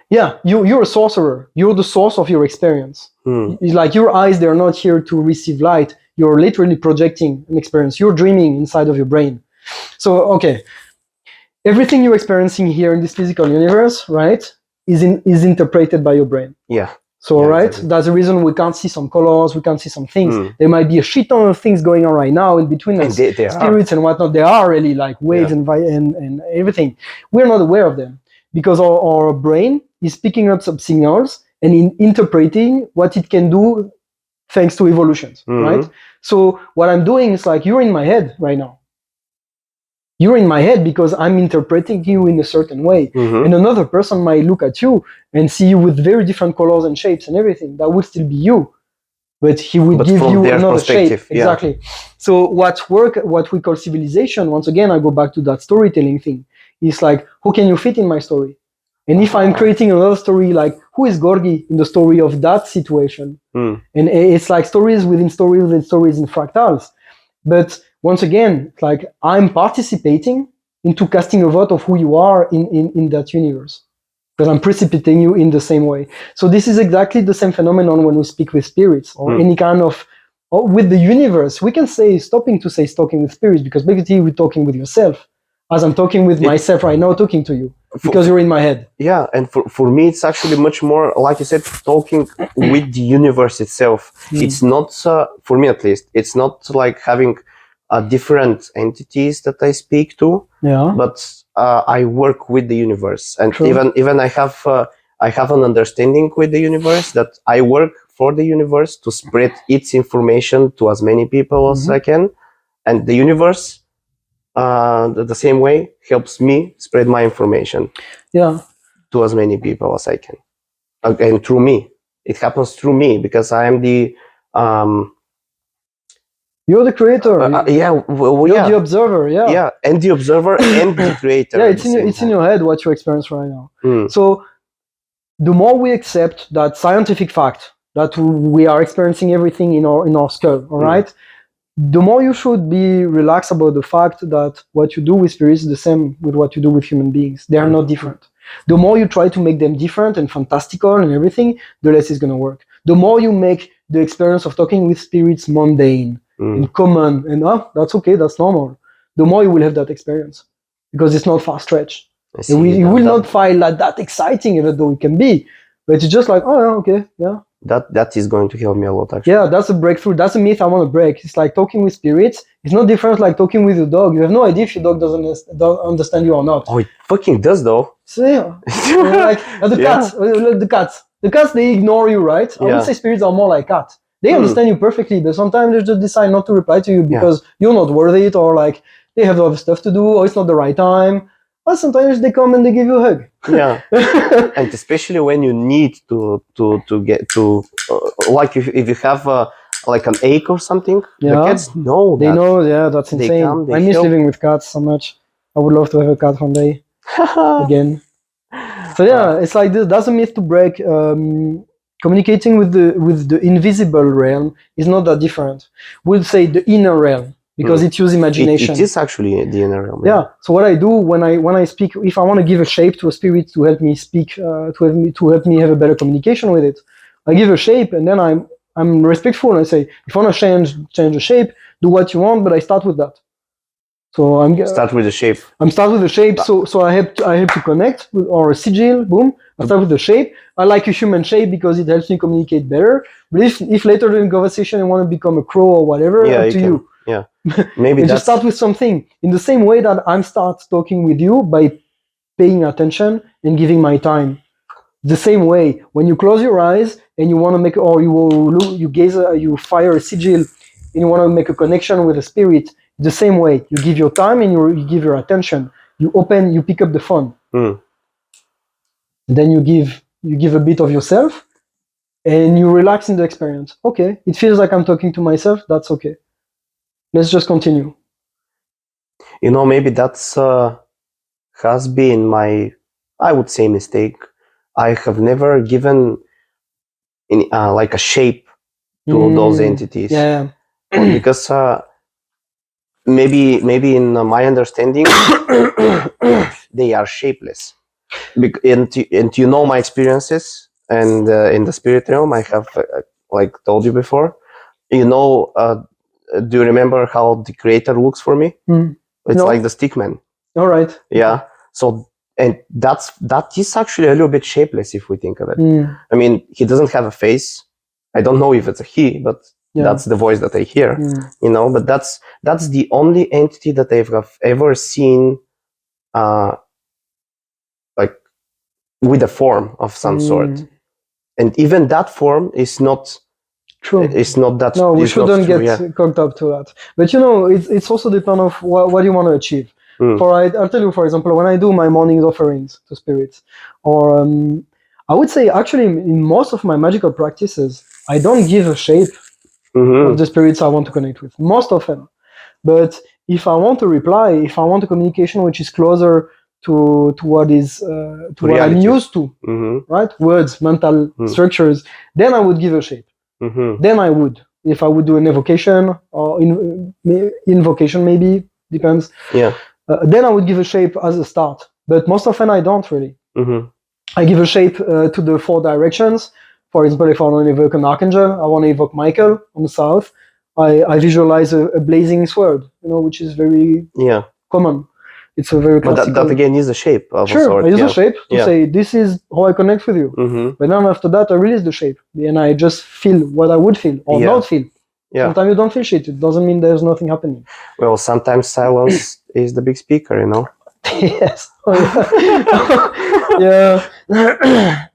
Yeah, you're a sorcerer. You're the source of your experience. It's like your eyes, they're not here to receive light. You're literally projecting an experience. You're dreaming inside of your brain. So, okay, everything you're experiencing here in this physical universe, right, is interpreted by your brain. Yeah. So, right, exactly. That's the reason we can't see some colors, we can't see some things. There might be a shit ton of things going on right now in between us, spirits and whatnot. There are really like waves and everything. We're not aware of them because our brain is picking up some signals and interpreting what it can do thanks to evolution, right? So what I'm doing is like, you're in my head right now. You're in my head because I'm interpreting you in a certain way. And another person might look at you and see you with very different colors and shapes and everything. That would still be you, but he would give you another shape. Exactly. So what we call civilization, once again, I go back to that storytelling thing. It's like, who can you fit in my story? And if I'm creating another story, like, who is Gorgi in the story of that situation? And it's like stories within stories in fractals. But once again, it's like I'm participating into casting a vote of who you are in that universe. Because I'm precipitating you in the same way. So this is exactly the same phenomenon when we speak with spirits or any kind of, or with the universe. We can say stopping with spirits because basically we're talking with yourself. as I'm talking with myself right now, talking to you, because you're in my head. Yeah, and for me, it's actually much more, like you said, talking with the universe itself. It's not, for me at least, it's not like having different entities that I speak to, but I work with the universe, and even I have an understanding with the universe that I work for the universe to spread its information to as many people as I can, and the universe, the same way, helps me spread my information to as many people as I can, and through me. It happens through me because I am the you're the creator. You're the observer. And the observer and the creator. It's in your head what you experience right now. So the more we accept that scientific fact that we are experiencing everything in our skull, all right, the more you should be relaxed about the fact that what you do with spirits is the same with what you do with human beings. They are not different. The more you try to make them different and fantastical and everything, the less it's going to work. The more you make the experience of talking with spirits mundane and common and that's okay, that's normal, the more you will have that experience, because it's not far-stretched. It will not feel like that exciting, even though it can be, but it's just like, that is going to help me a lot, actually. Yeah, that's a breakthrough. That's a myth I want to break. It's like talking with spirits. It's not different like talking with your dog. You have no idea if your dog doesn't understand you or not. Oh, it fucking does, though. So like the cats, they ignore you, right? I would say spirits are more like cats. They understand you perfectly, but sometimes they just decide not to reply to you because you're not worth it, or like they have other stuff to do, or it's not the right time. Or sometimes they come and they give you a hug. Yeah, and especially when you need to get to, like if you have like an ache or something, the cats know. They know. Yeah, that's insane. I miss living with cats so much. I would love to have a cat one day again. So it's like this. That's a myth to break. Communicating with the invisible realm is not that different. We'll say the inner realm, because it uses imagination. It is actually the inner realm. Yeah. So what I do when I speak, if I want to give a shape to a spirit to help me speak, to help me have a better communication with it, I give a shape, and then I'm respectful and I say, if you want to change the shape, do what you want, but I start with that. So start with the shape. Start with the shape. So I have to connect with, or a sigil. Boom. I start with the shape. I like a human shape because it helps me communicate better. But if later during conversation you want to become a crow or whatever, up to you. Yeah. Maybe just start with something. In the same way that I'm start talking with you by paying attention and giving my time. The same way, when you close your eyes and you want to make, or you fire a sigil and you want to make a connection with a spirit. The same way, you give your time and you give your attention. You pick up the phone. Then you give a bit of yourself, and you relax in the experience. Okay, it feels like I'm talking to myself. That's okay. Let's just continue. Maybe that's has been my, I would say, mistake. I have never given like a shape to those entities. Yeah. Because maybe in my understanding they are shapeless, and my experiences, and in the spirit realm I have like told you before, do you remember how the creator looks for me? It's like the stick man. All right. Yeah. So, and that is actually a little bit shapeless if we think of it. I mean, he doesn't have a face. I don't know if it's a he, but that's the voice that I hear, but that's the only entity that I have ever seen, like with a form of some sort. And even that form is not true. It's not that. No, we shouldn't get cocked up to that. But it's also depend of what you want to achieve. I'll tell you, for example, when I do my morning offerings to spirits, or I would say actually in most of my magical practices, I don't give a shape of the spirits I want to connect with, most of them. But if I want to reply, if I want a communication which is closer to what is to what I'm used to, right? Words, mental structures, then I would give a shape. Then I would, if I would do an evocation or invocation, maybe depends. Yeah. Then I would give a shape as a start. But most often I don't really. I give a shape to the 4 directions. For example, if I want to evoke an archangel, I want to evoke Michael on the south. I visualize a blazing sword, which is very common. It's a very But classical. that again is a shape of a Sure, sort. I use yeah. a shape to say this is how I connect with you. But then after that, I release the shape and I just feel what I would feel or not feel. Yeah. Sometimes you don't feel shit. It doesn't mean there's nothing happening. Well, sometimes silence is the big speaker, you know. Yes. Oh, yeah. Yeah.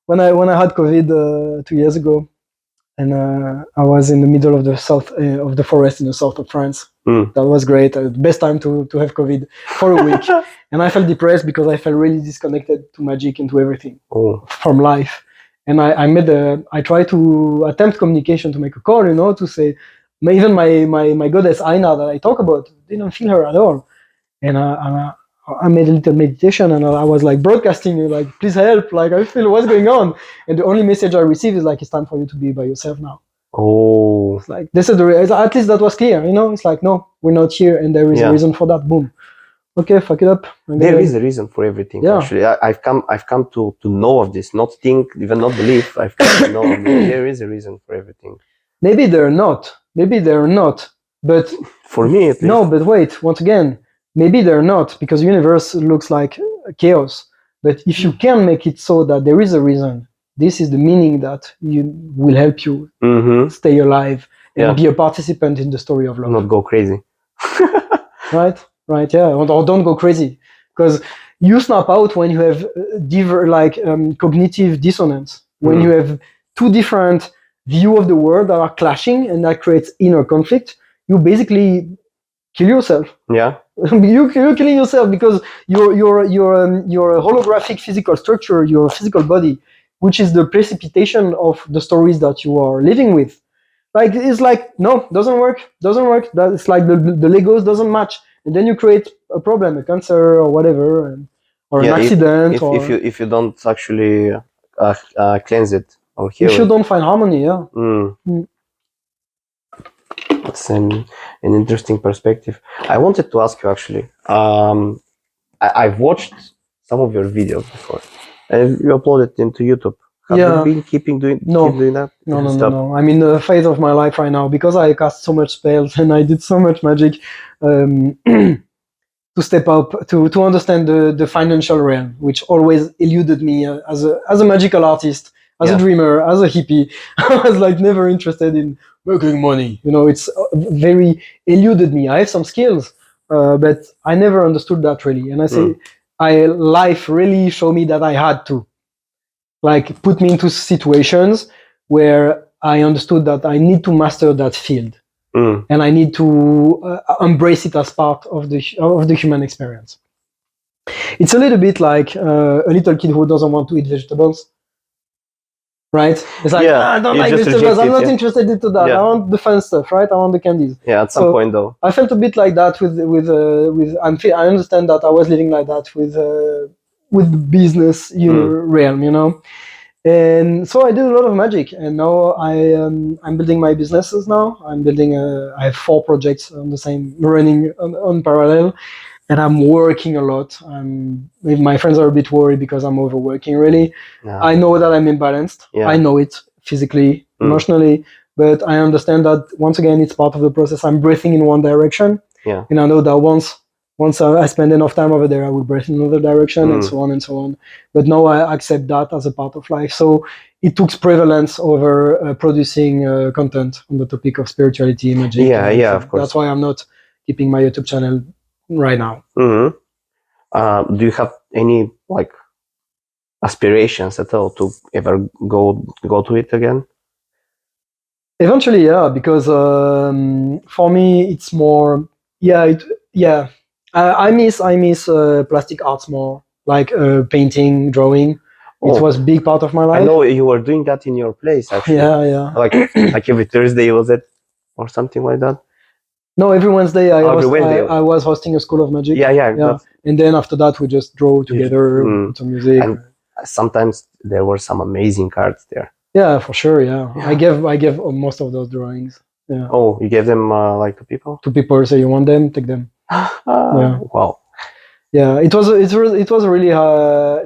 When I had COVID 2 years ago, and I was in the middle of the south of the forest in the south of France. That was great. The best time to have COVID for a week. And I felt depressed because I felt really disconnected to Magick and to everything from life. And I tried to attempt communication, to make a call, you know, to say, even my goddess Aina that I talk about, didn't feel her at all. And I made a little meditation and I was like broadcasting, like, please help, like I feel what's going on. And the only message I received is like, it's time for you to be by yourself now. Oh. It's like, this is at least that was clear, you know? It's like, no, we're not here and there is a reason for that. Boom. Okay, fuck it up. There is a reason for everything. Yeah. Actually, I've come to know of this, not think, even not believe. I've come to know of this. There is a reason for everything. Maybe they're not, but for me at least. No, but wait, once again, maybe they're not, because the universe looks like chaos. But if you can make it so that there is a reason, this is the meaning that will help you stay alive and be a participant in the story of love. Not go crazy. Right, yeah, or don't go crazy, because you snap out when you have cognitive dissonance, when you have two different views of the world that are clashing, and that creates inner conflict. You basically kill yourself. Yeah. You're killing yourself because your holographic physical structure, your physical body, which is the precipitation of the stories that you are living with. Like, it's like, no, doesn't work. That it's like the Legos doesn't match, and then you create a problem, a cancer or whatever, or an accident. If you don't actually cleanse it or heal if you don't find harmony, That's an interesting perspective. I wanted to ask you actually. I've watched some of your videos before, and you uploaded into YouTube. Have you been keep doing that? No. I'm in the phase of my life right now because I cast so much spells and I did so much magic to step up to understand the financial realm, which always eluded me as a magical artist, as a dreamer, as a hippie. I was like never interested in making money. You know, it's very eluded me. I have some skills, but I never understood that really. And I say, life really showed me that I had to. Like, put me into situations where I understood that I need to master that field, and I need to embrace it as part of the human experience. It's a little bit like a little kid who doesn't want to eat vegetables, right? It's like, I don't like vegetables. I'm not interested into that. I want the fun stuff, right? I want the candies. Yeah, at some point though. I felt a bit like that with. I understand that I was living like that with the business realm, you know. And so I did a lot of magic, and now I'm building my businesses now. I have 4 projects on the same running on parallel, and I'm working a lot. My friends are a bit worried because I'm overworking really. Yeah. I know that I'm imbalanced. Yeah. I know it physically, emotionally, but I understand that once again it's part of the process. I'm breathing in one direction, and I know that once I spend enough time over there, I will breathe in another direction, and so on and so on. But now I accept that as a part of life. So it took prevalence over producing content on the topic of spirituality, magic. Of course. That's why I'm not keeping my YouTube channel right now. Do you have any aspirations at all to ever go to it again? Eventually, yeah, because for me it's more I miss plastic arts more, like painting, drawing. It was a big part of my life. I know you were doing that in your place, actually. Yeah. Like every Thursday, was it, or something like that? No, every Wednesday I was hosting a school of magic. Yeah. And then after that, we just draw together, some music. And sometimes there were some amazing cards there. Yeah, for sure. Yeah. I gave most of those drawings. Yeah. Oh, you gave them to people? To people, say you want them, take them. Yeah. Wow. Yeah, it was really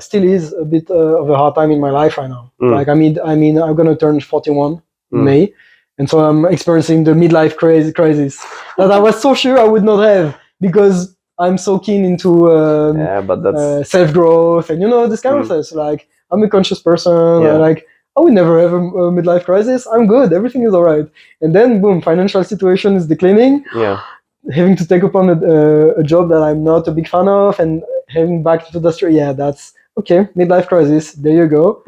still is a bit of a hard time in my life right now. Like I mean I'm gonna turn 41 in May, and so I'm experiencing the midlife crisis that I was so sure I would not have, because I'm so keen into but that's self-growth and this kind of things. Like, I'm a conscious person. Yeah. Like, I will never have a midlife crisis. I'm good. Everything is all right. And then, boom, financial situation is declining. yeah. Having to take upon a job that I'm not a big fan of and having back to the street. Yeah, that's okay. Midlife crisis. There you go.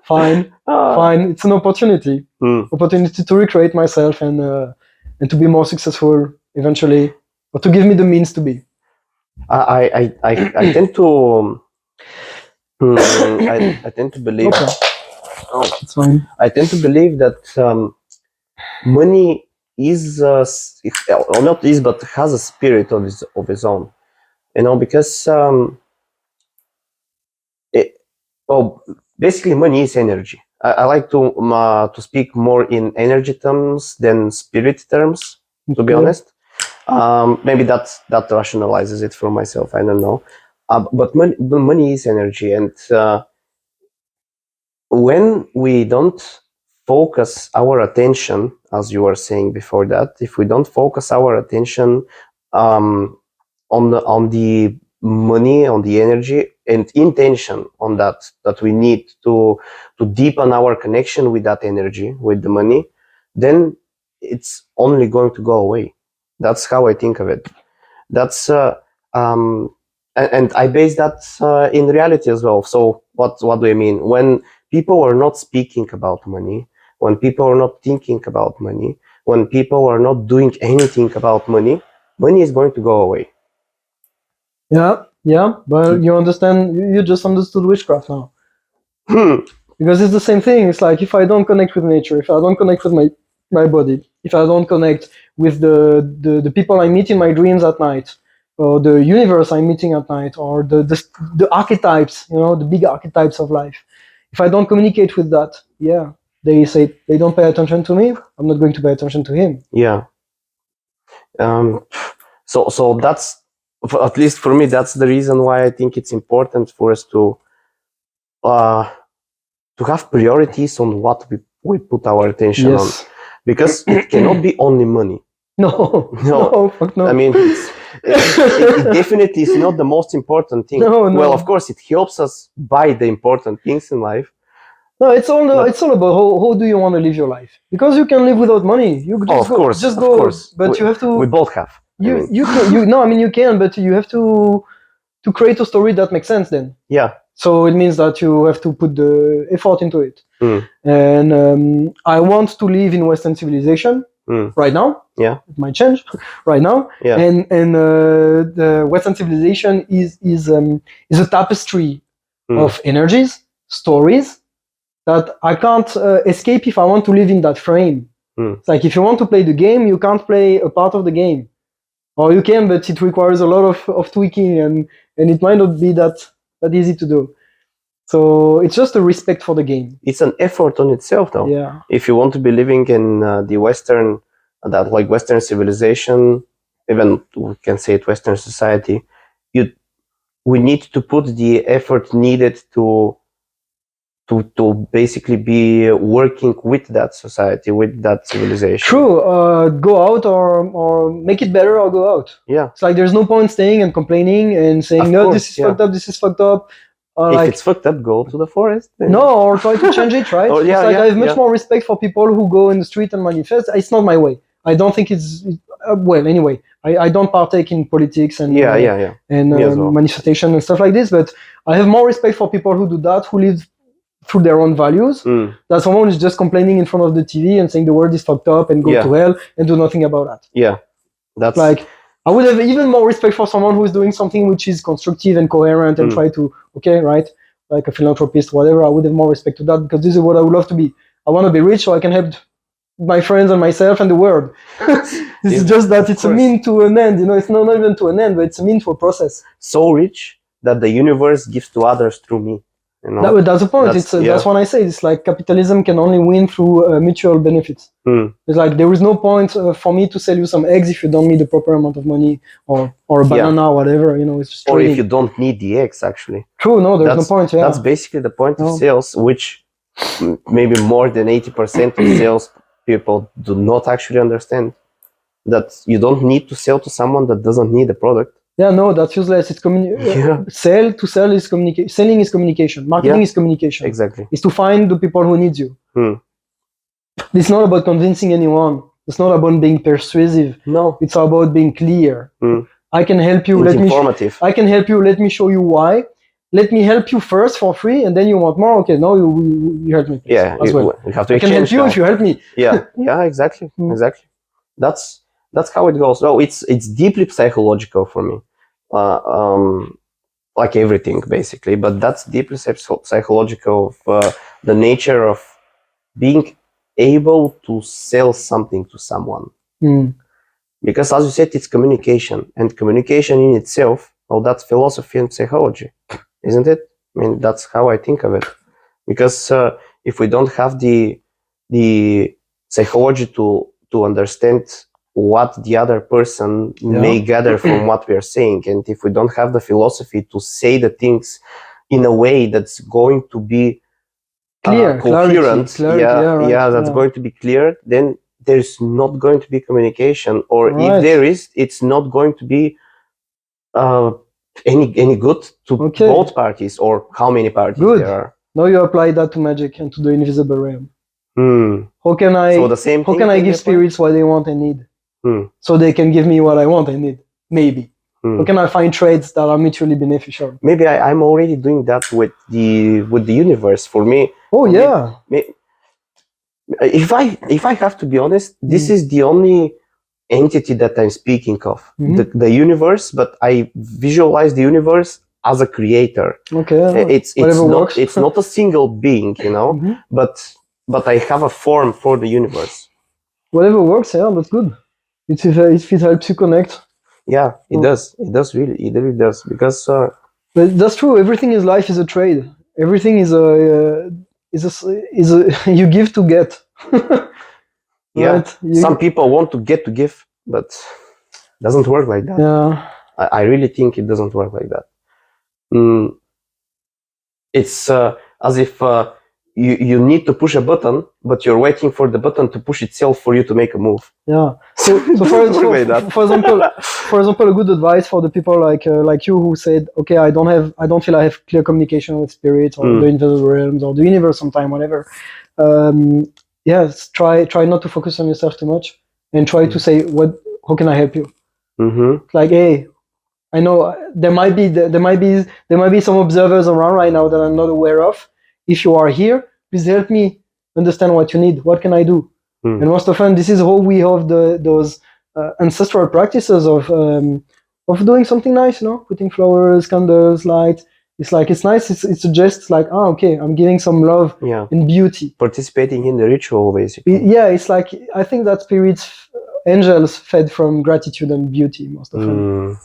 Fine. Fine. It's an opportunity. Opportunity to recreate myself and to be more successful eventually, or to give me the means to be. I tend to I tend to believe. Okay. Oh, it's fine. I tend to believe that money is or not is, but has a spirit of its own. Because basically money is energy. I like to speak more in energy terms than spirit terms. To be honest, maybe that rationalizes it for myself. I don't know, but money is energy, and when we don't focus our attention, as you were saying before that, if we don't focus our attention on the money, on the energy and intention on that we need to deepen our connection with that energy, with the money, then it's only going to go away. That's how I think of it. That's and I base that in reality as well. So what do I mean? When people are not speaking about money, when people are not thinking about money, when people are not doing anything about money, money is going to go away. Yeah, but you understand, you just understood witchcraft now. Because it's the same thing. It's like, if I don't connect with nature, if I don't connect with my body, if I don't connect with the people I meet in my dreams at night, or the universe I'm meeting at night, or the archetypes, the big archetypes of life, if I don't communicate with that, they say they don't pay attention to me, I'm not going to pay attention to him. Yeah. So that's, at least for me, that's the reason why I think it's important for us to have priorities on what we put our attention on, because it cannot be only money. No. Fuck no. I mean, it definitely is not the most important thing. No. Well, of course, it helps us buy the important things in life. No, it's all about how do you want to live your life? Because you can live without money. You just go, but you have to. We both have. You can, but you have to create a story that makes sense then. Yeah. So it means that you have to put the effort into it. And I want to live in Western civilization right now. Yeah. It might change right now. Yeah. And the Western civilization is a tapestry of energies, stories that I can't escape if I want to live in that frame. It's like, if you want to play the game, you can't play a part of the game. Or you can, but it requires a lot of tweaking, and it might not be that easy to do. So it's just a respect for the game. It's an effort on itself, though. Yeah. If you want to be living in the Western civilization, even we can say it Western society, we need to put the effort needed to basically be working with that society, with that civilization. True. Go out or make it better, or go out. Yeah. It's like, there's no point staying and complaining and saying, this is fucked up, this is fucked up. If it's fucked up, go to the forest. No, or try to change it, right? I have much more respect for people who go in the street and manifest. It's not my way. I don't think it's well. Anyway, I don't partake in politics and manifestation and stuff like this. But I have more respect for people who do that, who live through their own values. That someone is just complaining in front of the TV and saying the world is fucked up and go to hell and do nothing about that. Yeah, that's like, I would have even more respect for someone who is doing something which is constructive and coherent and try to, like a philanthropist, whatever. I would have more respect to that, because this is what I would love to be. I want to be rich so I can help my friends and myself and the world. This is just that it's a mean to an end. It's not even to an end, but it's a mean to a process. So rich that the universe gives to others through me. That's the point. That's what I say. It's like, capitalism can only win through mutual benefits. It's like, there is no point for me to sell you some eggs if you don't need the proper amount of money, or a banana or whatever. It's just or if you don't need the eggs, actually. True. No, there's no point. Yeah. That's basically the point of sales, which maybe more than 80% of sales people do not actually understand. That you don't need to sell to someone that doesn't need the product. Yeah, no, that's useless. It's sell is communication. Selling is communication. Marketing is communication. Exactly. It's to find the people who need you. It's not about convincing anyone. It's not about being persuasive. No. It's about being clear. I can help you. It's informative. I can help you. Let me show you why. Let me help you first for free, and then you want more. Okay, now you help me. Yeah, as well. You have to I can help you if you help me. Yeah, exactly. Exactly. That's how it goes. No, it's deeply psychological for me. Like everything basically, but that's deeply psychological of the nature of being able to sell something to someone. Because as you said, it's communication, and communication in itself, that's philosophy and psychology, isn't it? I mean, that's how I think of it. Because if we don't have the psychology to understand what the other person may gather from what we are saying, and if we don't have the philosophy to say the things in a way that's going to be clear, coherent, clarity, that's going to be clear, then there's not going to be communication, or if there is, it's not going to be any good to both parties, or how many parties there are. Now you apply that to Magick and to the invisible realm. How can I give spirits what they want and need? So they can give me what I want and need, maybe. How can I find traits that are mutually beneficial? Maybe I'm already doing that with the universe. For me, if I have to be honest, this is the only entity that I'm speaking of, the universe. But I visualize the universe as a creator. It's not a single being, but I have a form for the universe. Whatever works, that's good. If it helps you connect. Yeah, it does. It does really. It really does, because. But that's true. Everything in life is a trade. Everything is a you give to get. Right? Some people want to get to give, but it doesn't work like that. Yeah. I really think it doesn't work like that. It's as if you need to push a button, but you're waiting for the button to push itself for you to make a move. Yeah. So for example, a good advice for the people like you who said, okay, I don't feel I have clear communication with spirits or the invisible realms or the universe sometime, whatever. Try not to focus on yourself too much, and try to say, how can I help you? Like, hey, I know there might be some observers around right now that I'm not aware of. If you are here, please help me understand what you need. What can I do? And most often, this is how we have those ancestral practices of doing something nice, putting flowers, candles, light. It's nice. It's just like, okay, I'm giving some love and beauty. Participating in the ritual, basically. It's like, I think that spirits, angels fed from gratitude and beauty most often.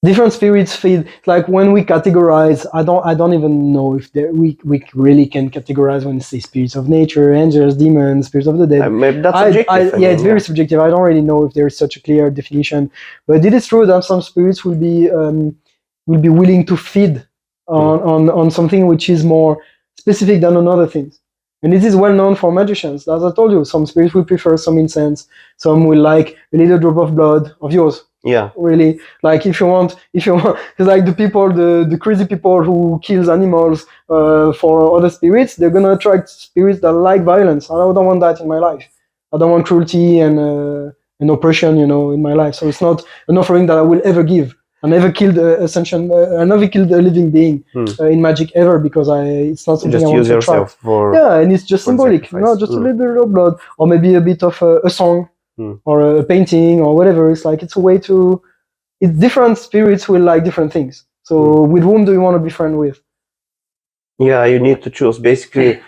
Different spirits feed, like when we categorize, I don't even know if we really can categorize when we say spirits of nature, angels, demons, spirits of the dead. Maybe that's subjective. It's very subjective. I don't really know if there is such a clear definition, but it is true that some spirits will be willing to feed on something which is more specific than on other things. And this is well known for magicians. As I told you, some spirits will prefer some incense, some will like a little drop of blood of yours. Yeah, really. Like if you want, it's like the crazy people who kills animals for other spirits. They're gonna attract spirits that like violence. I don't want that in my life. I don't want cruelty and oppression, in my life. So it's not an offering that I will ever give. I never killed I never killed a living being in Magick ever, because it's not something I want to attract. And it's just symbolic, just a little bit of blood, or maybe a bit of a song. Or a painting or whatever. It's a way to. It's different spirits will like different things. So with whom do you want to be friend with? Yeah, you need to choose basically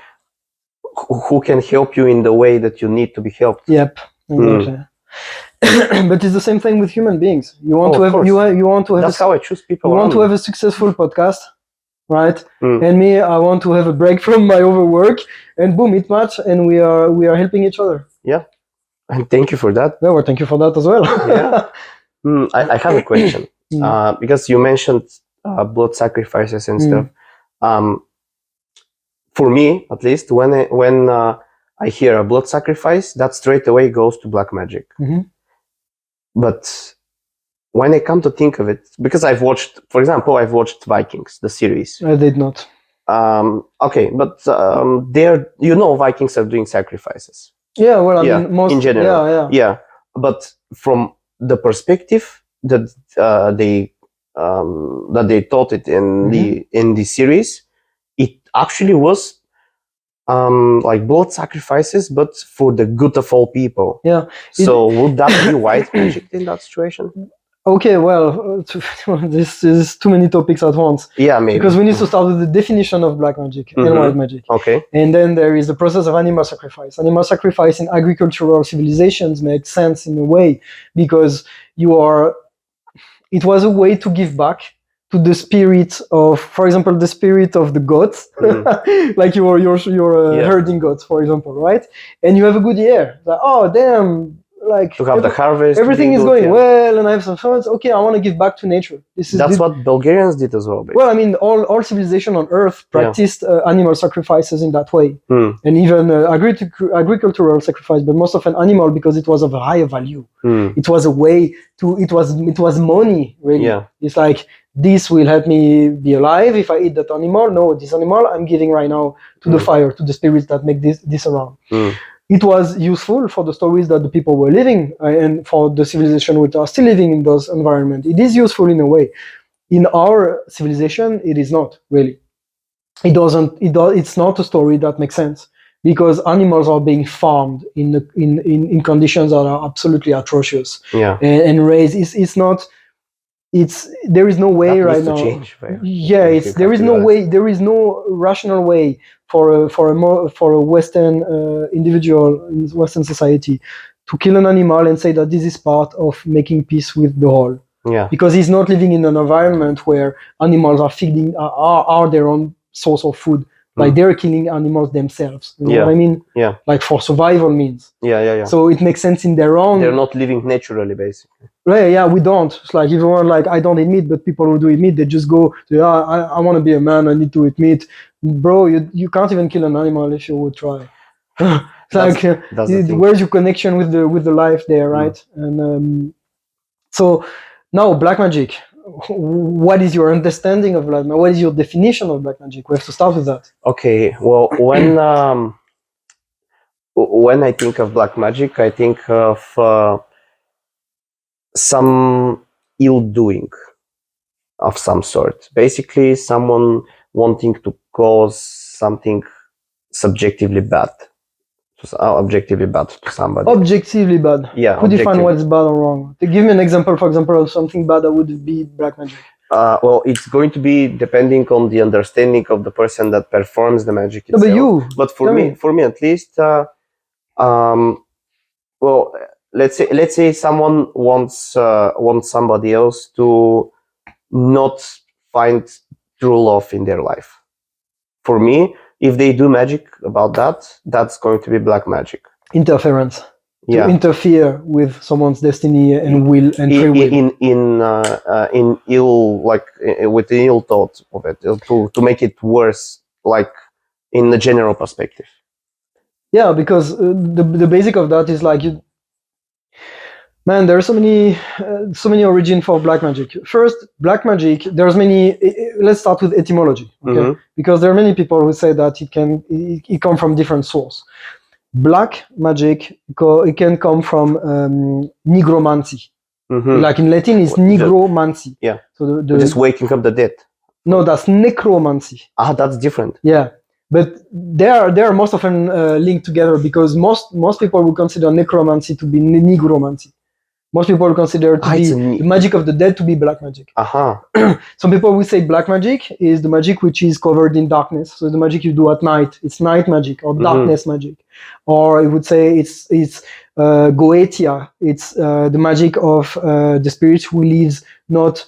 who can help you in the way that you need to be helped. Yep, exactly. But it's the same thing with human beings. You want to have. You want to have. That's how I choose people. You want to have a successful podcast, right? And me, I want to have a break from my overwork, and boom, it match, and we are helping each other. Yeah. And thank you for that. Yeah, well, thank you for that as well. I have a question. Because you mentioned blood sacrifices and stuff. For me, at least, when I hear a blood sacrifice, that straight away goes to black magic. But when I come to think of it, because I've watched Vikings, the series. I did not. Okay, but they're, Vikings are doing sacrifices. Yeah, well, I mean, most in general. Yeah. But from the perspective that they taught it in the series, it actually was like blood sacrifices, but for the good of all people. Yeah. So would that be white magic in that situation? Okay, well, this is too many topics at once. Yeah, maybe. Because we need to start with the definition of black magic and white magic. Okay. And then there is the process of animal sacrifice. Animal sacrifice in agricultural civilizations makes sense in a way, because it was a way to give back to the spirit of, for example, the spirit of the goats, like you're herding goats, for example, right? And you have a good year. Like, oh, damn. Like to have the harvest, everything is going well, and I have some fun. Okay, I want to give back to nature. That's what Bulgarians did as well. Basically. Well, I mean, all civilization on Earth practiced animal sacrifices in that way, and even agricultural sacrifice, but most often animal, because it was of a higher value. It was a way to. It was money, really. Yeah. It's like, this will help me be alive if I eat that animal. No, this animal I'm giving right now to the fire, to the spirits that make this around. It was useful for the stories that the people were living and for the civilization which are still living in those environments. It is useful in a way. In our civilization, it is not really. It's not a story that makes sense, because animals are being farmed in conditions that are absolutely atrocious. Yeah. And raised. It's not. There is no way that right now. Change, There is no way. There is no rational way for a Western individual in Western society to kill an animal and say that this is part of making peace with the whole. Yeah. Because he's not living in an environment where animals are their own source of food. Like they're killing animals themselves. You know what I mean? Yeah. Like for survival means. Yeah. So it makes sense in their own. They're not living naturally, basically. Yeah, we don't. It's like, if you're like, I don't eat meat, but people who do eat meat, they just go, I want to be a man, I need to eat meat. Bro, you can't even kill an animal if you would try. Where's your connection with the life there, right? And so now black magic. What is your understanding of black magic? What is your definition of black magic? We have to start with that. Okay, well, when I think of black magic, I think of some ill doing of some sort. Basically, someone wanting to cause something objectively bad to somebody. Objectively bad. Yeah. Could you find what's bad or wrong? Give me an example, for example, of something bad that would be black magic. Well, it's going to be depending on the understanding of the person that performs the magic itself. But for me at least, well, let's say someone wants somebody else to not find true love in their life. For me, if they do magic about that, that's going to be black magic. Interference. To interfere with someone's destiny and will and free will. In ill, like with the ill thought of it, to make it worse, like in the general perspective. Yeah, because the basic of that is like, there are so many origins for black magic. First, black magic, there's many. Let's start with etymology, okay? Because there are many people who say that it come from different source. Black magic, it can come from nigromancy. Like in Latin, it's nigromancy. Yeah. So just waking up the dead. No, that's necromancy. That's different. Yeah. But they are most often linked together, because most people will consider necromancy to be nigromancy. Most people consider to be the magic of the dead to be black magic. Some people will say black magic is the magic which is covered in darkness. So the magic you do at night, it's night magic or darkness magic. Or I would say it's goetia. It's the magic of the spirit who lives not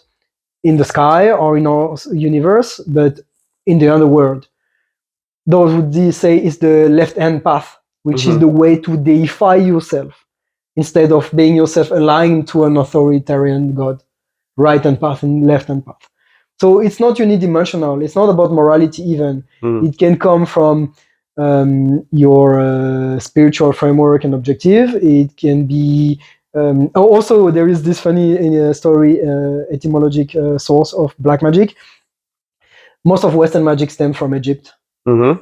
in the sky or in our universe, but in the underworld. Those would say is the left-hand path, which is the way to deify yourself, instead of being yourself aligned to an authoritarian god, right-hand path and left-hand path. So it's not unidimensional. It's not about morality even. It can come from your spiritual framework and objective. It can be Also, there is this funny story, etymologic source of black magic. Most of Western magic stems from Egypt.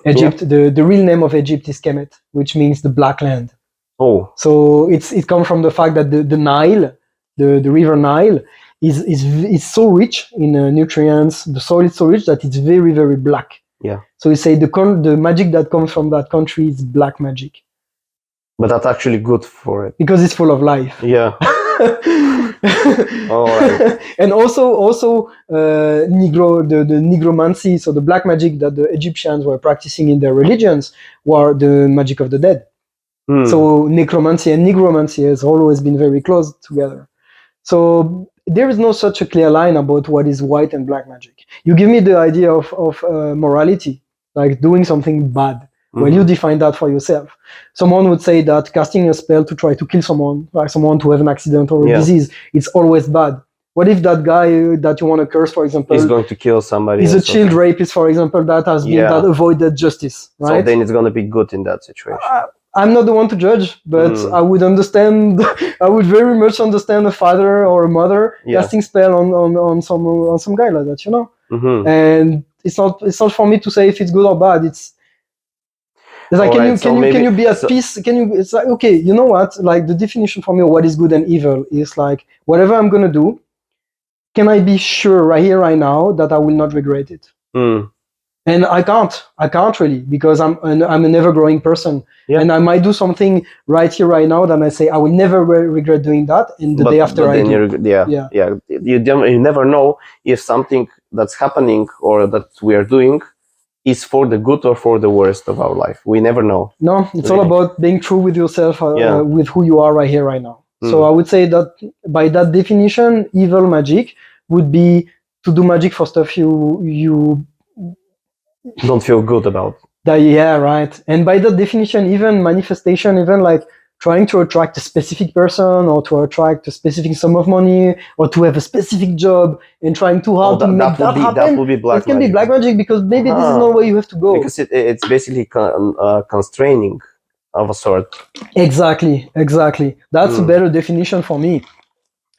Egypt, the real name of Egypt is Kemet, which means the black land. Oh. So it comes from the fact that the Nile, the river Nile, is so rich in nutrients. The soil is so rich that it's very, very black. Yeah. So we say the magic that comes from that country is black magic. But that's actually good for it. Because it's full of life. Yeah. All right. And also the negromancy, so the black magic that the Egyptians were practicing in their religions, were the magic of the dead. So necromancy and negromancy has always been very close together. So there is no such a clear line about what is white and black magic. You give me the idea of morality, like doing something bad. Well, you define that for yourself. Someone would say that casting a spell to try to kill someone, like someone to have an accident or a disease, it's always bad. What if that guy that you want to curse, for example, is going to kill somebody? Is a child rapist, for example, that has been that avoided justice, right? So then it's going to be good in that situation. I'm not the one to judge, but I would understand. I would very much understand a father or a mother casting spell on some guy like that, you know. And it's not for me to say if it's good or bad. It's like, can you be at peace? It's like, okay, you know what? Like the definition for me of what is good and evil is like, whatever I'm gonna do, can I be sure right here, right now, that I will not regret it? And I can't really, because I'm an ever-growing person, and I might do something right here, right now, that I say I will never regret doing that, and the day after I do. You never know if something that's happening or that we are doing is for the good or for the worst of our life. We never know. No, it's all about being true with yourself, with who you are right here, right now. So I would say that by that definition, evil magic would be to do magic for stuff you don't feel good about. Yeah, right. And by that definition, even manifestation, even like trying to attract a specific person or to attract a specific sum of money or to have a specific job and trying too hard to make that happen. That would be black magic. It can be black magic because maybe this is not where you have to go. Because it's basically constraining of a sort. Exactly. That's a better definition for me.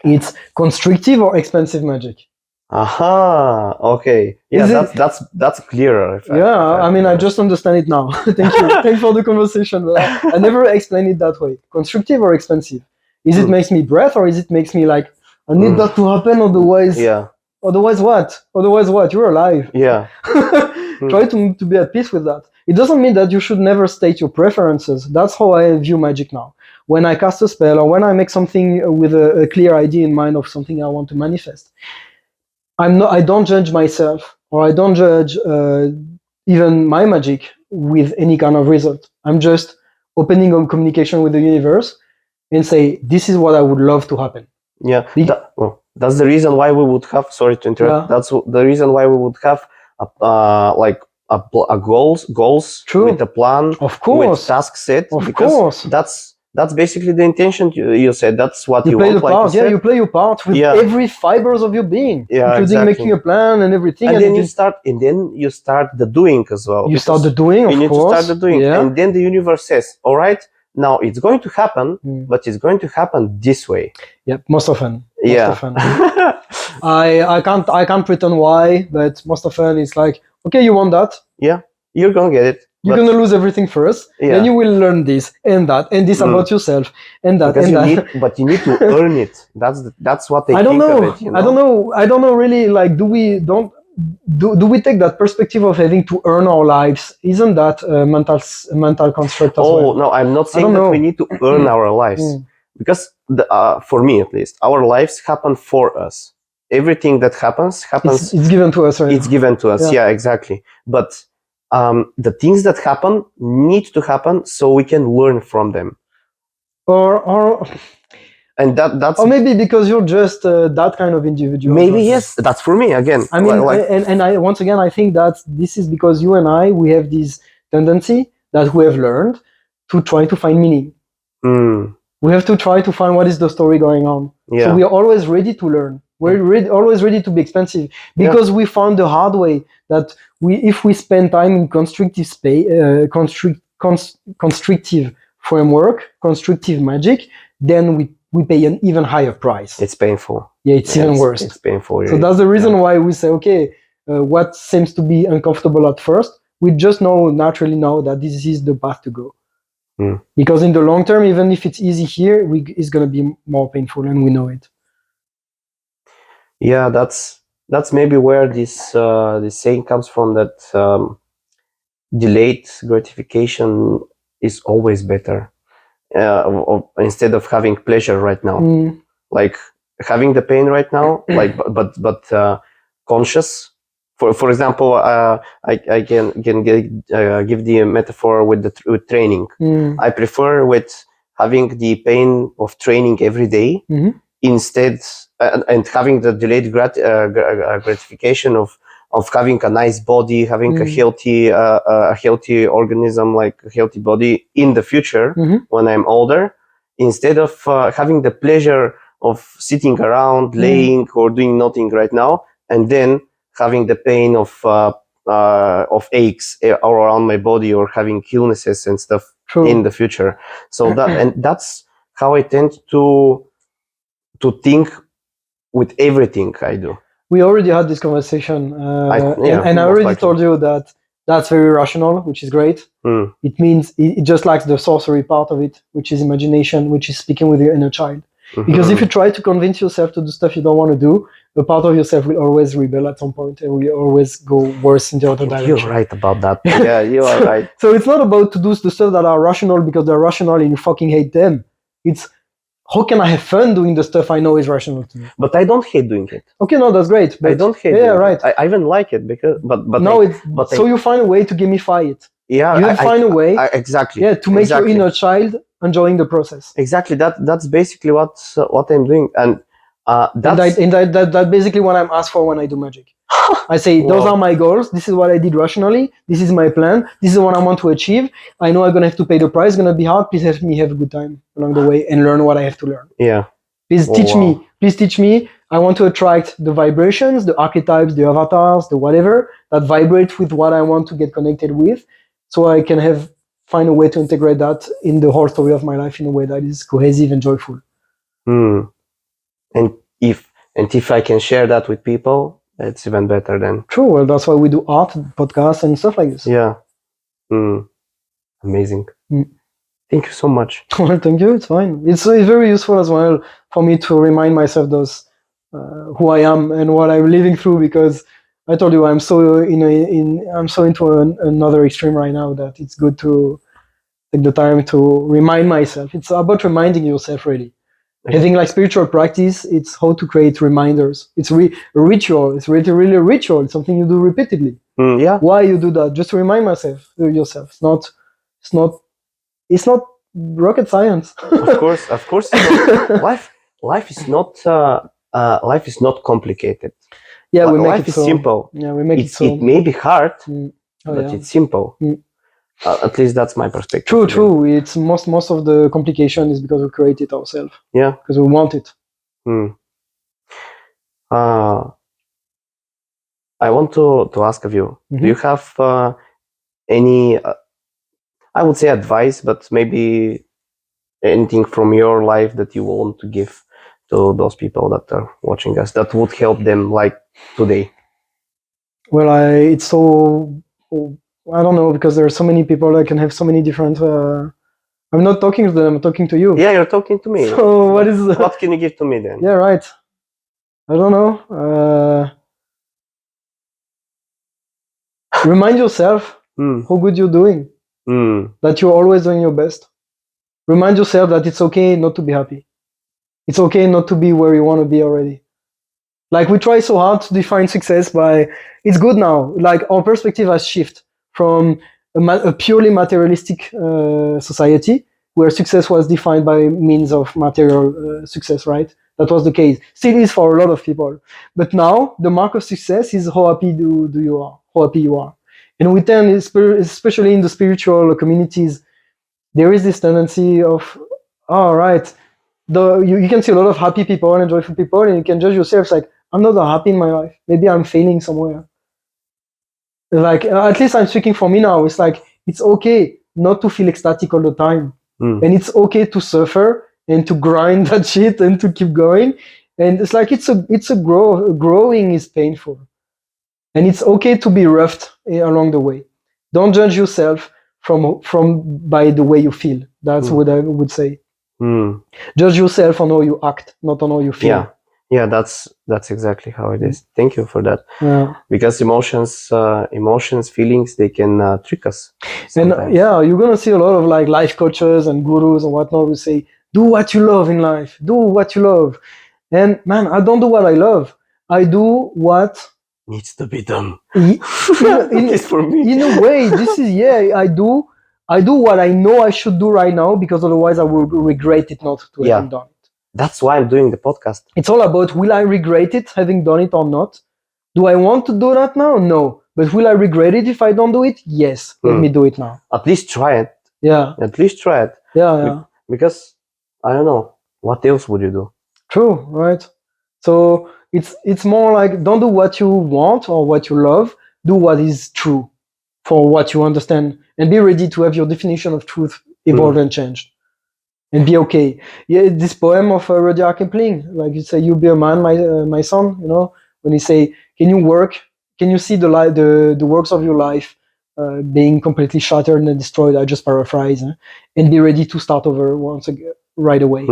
It's constrictive or expansive magic. Aha, okay. Yeah, that's clearer. I mean, I just understand it now. Thank you. Thanks for the conversation. But I never explained it that way. Constructive or expansive? Is it makes me breath, or is it makes me like, I need that to happen, otherwise... Yeah. Otherwise what? You're alive. Yeah. Try to be at peace with that. It doesn't mean that you should never state your preferences. That's how I view magic now. When I cast a spell or when I make something with a clear idea in mind of something I want to manifest, I don't judge myself, or I don't judge even my magic with any kind of result. I'm just opening on communication with the universe and say, this is what I would love to happen. Yeah, that's the reason why we would have, sorry to interrupt, that's the reason why we would have a goals True. With a plan, of course, with task set, of course. That's basically the intention. You said that's what you play want. The part. You play your part with every fibers of your being, including making a plan and everything. And then you start the doing as well. You start the doing, of course. You need to start the doing, and then the universe says, "All right, now it's going to happen, but it's going to happen this way." Yep, most often. Yeah. I can't pretend why, but most often it's like, okay, you want that? Yeah, you're gonna get it. You're gonna lose everything first. Then you will learn this and that and this about yourself and that because and that. But you need to earn it. That's what they I don't think know. of it. You know? I don't know really. Like, do we take that perspective of having to earn our lives? Isn't that a mental construct as well? No, I'm not saying that we need to earn our lives, because for me at least, our lives happen for us. Everything that happens. It's given to us, right? It's given to us. Yeah, exactly. But the things that happen need to happen so we can learn from them. And that's or maybe because you're just that kind of individual. Maybe yes, that's for me again. I mean, I once again I think that this is because you and I, we have this tendency that we have learned to try to find meaning. We have to try to find what is the story going on. Yeah. So we are always ready to learn. We're always ready to be expensive because we found the hard way that if we spend time in constrictive constrictive framework, constrictive magic, then we pay an even higher price. It's painful. Yeah, it's even worse. It's painful. So Really. that's the reason why we say, okay, what seems to be uncomfortable at first, we just naturally know that this is the path to go. Because in the long term, even if it's easy here, it's going to be more painful, and we know it. Yeah, that's maybe where this saying comes from, that delayed gratification is always better, instead of having pleasure right now. Like having the pain right now, like but conscious. For example, I can give the metaphor with training. I prefer with having the pain of training every day instead, and having the delayed gratification of having a nice body, having a healthy organism, like a healthy body in the future when I'm older, instead of having the pleasure of sitting around, laying or doing nothing right now, and then having the pain of aches all around my body, or having illnesses and stuff in the future. So that's how I tend to think with everything I do. We already had this conversation, and I already told you that that's very rational, which is great. It means it just lacks the sorcery part of it, which is imagination, which is speaking with your inner child. Because if you try to convince yourself to do stuff you don't want to do, a part of yourself will always rebel at some point and will always go worse in the other direction. You're right about that. Yeah, you are right. So it's not about to do the stuff that are rational because they're rational and you fucking hate them. It's how can I have fun doing the stuff I know is rational to me? But I don't hate doing it. Okay, no, that's great. I don't hate it. Yeah, doing right. It. I even like it because, so you find a way to gamify it. Yeah, you find a way. Exactly. Yeah, to make your inner child enjoying the process. Exactly. That's basically what I'm doing, and that's basically what I'm asked for when I do Magick. I say those are my goals. This is what I did rationally. This is my plan. This is what I want to achieve. I know I'm gonna have to pay the price. It's gonna be hard. Please help me have a good time along the way and learn what I have to learn. Yeah. Please teach me. Please teach me. I want to attract the vibrations, the archetypes, the avatars, the whatever that vibrate with what I want to get connected with, so I can find a way to integrate that in the whole story of my life in a way that is cohesive and joyful. And if I can share that with people, it's even better then. True. Well, that's why we do art, podcasts, and stuff like this. Yeah. Amazing. Thank you so much. Well, thank you. It's fine. It's very useful as well for me to remind myself who I am and what I'm living through, because I told you I'm so into another extreme right now that it's good to take the time to remind myself. It's about reminding yourself, really. Having like spiritual practice, it's how to create reminders. It's a ritual. It's really a ritual. It's something you do repeatedly. Yeah. Why you do that? Just to remind yourself. It's not rocket science. Of course. Life is not complicated. Yeah, life is simple. Yeah, we make it so. It may be hard, but it's simple. At least that's my perspective. True. It's most of the complication is because we create it ourselves. Yeah. Because we want it. I want to ask of you, do you have any, I would say advice, but maybe anything from your life that you want to give to those people that are watching us that would help them like today? Well, I don't know, because there are so many people that can have so many different. I'm not talking to them. I'm talking to you. Yeah, you're talking to me. So what can you give to me then? Yeah, right. I don't know. Remind yourself how good you're doing. That you're always doing your best. Remind yourself that it's okay not to be happy. It's okay not to be where you want to be already. Like, we try so hard to define success by it's good now. Like, our perspective has shifted from a purely materialistic society where success was defined by means of material success, right? That was the case. Still is for a lot of people. But now the mark of success is how happy you are, how happy you are. And we tend, especially in the spiritual communities, there is this tendency of, you can see a lot of happy people and joyful people, and you can judge yourself like, I'm not that happy in my life. Maybe I'm failing somewhere. Like, at least I'm speaking for me now. It's like, it's okay not to feel ecstatic all the time. And it's okay to suffer and to grind that shit and to keep going. And it's like growing is painful, and it's okay to be roughed along the way. Don't judge yourself from by the way you feel. That's what I would say. Judge yourself on how you act, not on how you feel. Yeah, that's exactly how it is. Thank you for that. Yeah. Because emotions, feelings, they can trick us sometimes. And you're gonna see a lot of like life coaches and gurus and whatnot who say, do what you love in life, do what you love. And man, I don't do what I love. I do what needs to be done. For me. In a way, this is I do what I know I should do right now, because otherwise I will regret it not to have done it. That's why I'm doing the podcast. It's all about, will I regret it having done it or not? Do I want to do that now? No. But will I regret it if I don't do it? Yes. Let me do it now. At least try it. Yeah. At least try it. Yeah. Because I don't know, what else would you do? True, right? So it's more like, don't do what you want or what you love. Do what is true for what you understand, and be ready to have your definition of truth evolve and change, and be okay. Yeah, this poem of Rudyard Kipling, like you say, you be a man, my son. You know, when he say, can you see the works of your life being completely shattered and destroyed? I just paraphrase, and be ready to start over once again right away.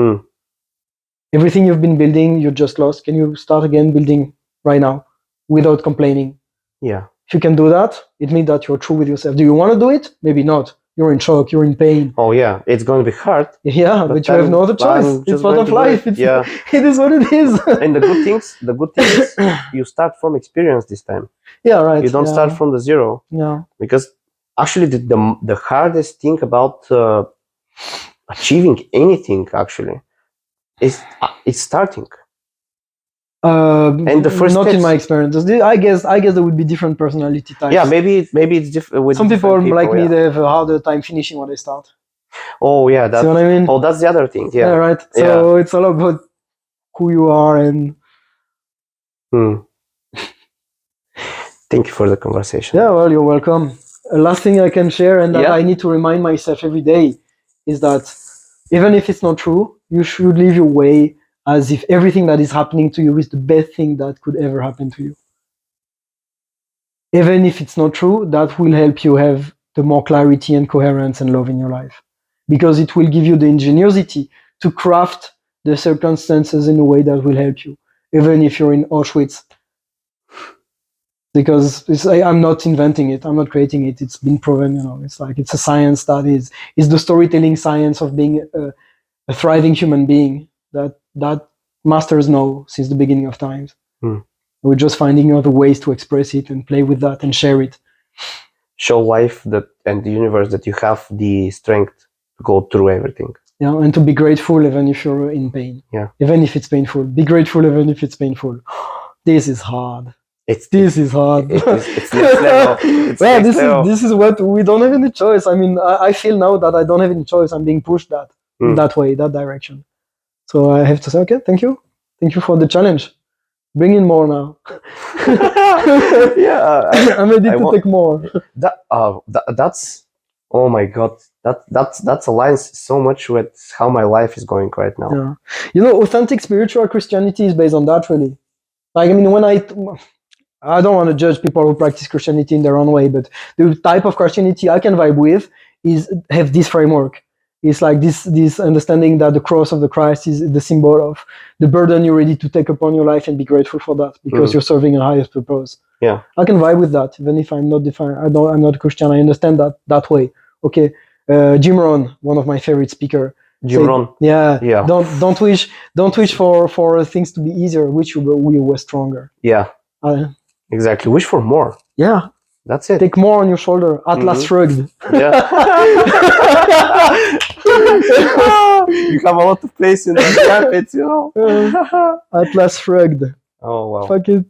Everything you've been building, you just lost. Can you start again building right now without complaining? Yeah. If you can do that, it means that you're true with yourself. Do you want to do it? Maybe not. You're in shock. You're in pain. Oh yeah, it's going to be hard. Yeah, but you have no other choice. It's part of life. It is what it is. And the good thing is, you start from experience this time. Yeah, right. You don't start from the zero. Yeah. Because actually, the hardest thing about achieving anything actually is it's starting. And the first not steps, in my experience. I guess there would be different personality types. Yeah, maybe it's different. Some people like me, they have a harder time finishing what they start. Oh yeah, see what I mean? Oh, that's the other thing. Yeah, right. So it's all about who you are and. Thank you for the conversation. Yeah, well, you're welcome. Last thing I can share, and that I need to remind myself every day, is that even if it's not true, you should live your way as if everything that is happening to you is the best thing that could ever happen to you. Even if it's not true, that will help you have the more clarity and coherence and love in your life, because it will give you the ingenuity to craft the circumstances in a way that will help you, even if you're in Auschwitz. Because I'm not inventing it, I'm not creating it, it's been proven, it's like, it's a science that is the storytelling science of being a thriving human being that masters know since the beginning of times. We're just finding other ways to express it and play with that and share it. Show life and the universe that you have the strength to go through everything. Yeah, and to be grateful even if you're in pain. Yeah. Even if it's painful. Be grateful even if it's painful. This is hard. This is hard. It's next level. This is what we don't have any choice. I mean, I feel now that I don't have any choice. I'm being pushed that way, that direction. So I have to say, okay, thank you. Thank you for the challenge. Bring in more now. I'm ready to take more. That's oh my god. That aligns so much with how my life is going right now. Yeah. Authentic spiritual Christianity is based on that, really. Like, I mean, when I don't want to judge people who practice Christianity in their own way, but the type of Christianity I can vibe with have this framework. It's like this understanding that the cross of the Christ is the symbol of the burden you're ready to take upon your life, and be grateful for that because you're serving a higher purpose. Yeah, I can vibe with that, even if I'm not defined. I'm not a Christian. I understand that way. Okay, Jim Rohn, one of my favorite speakers. Jim Rohn. Yeah. Don't wish for things to be easier. Wish we were stronger. Yeah. Exactly. Wish for more. Yeah. That's it. Take more on your shoulder. Atlas shrugged. Yeah. You have a lot of place in the carpets, Atlas shrugged. Oh wow. Fuck it.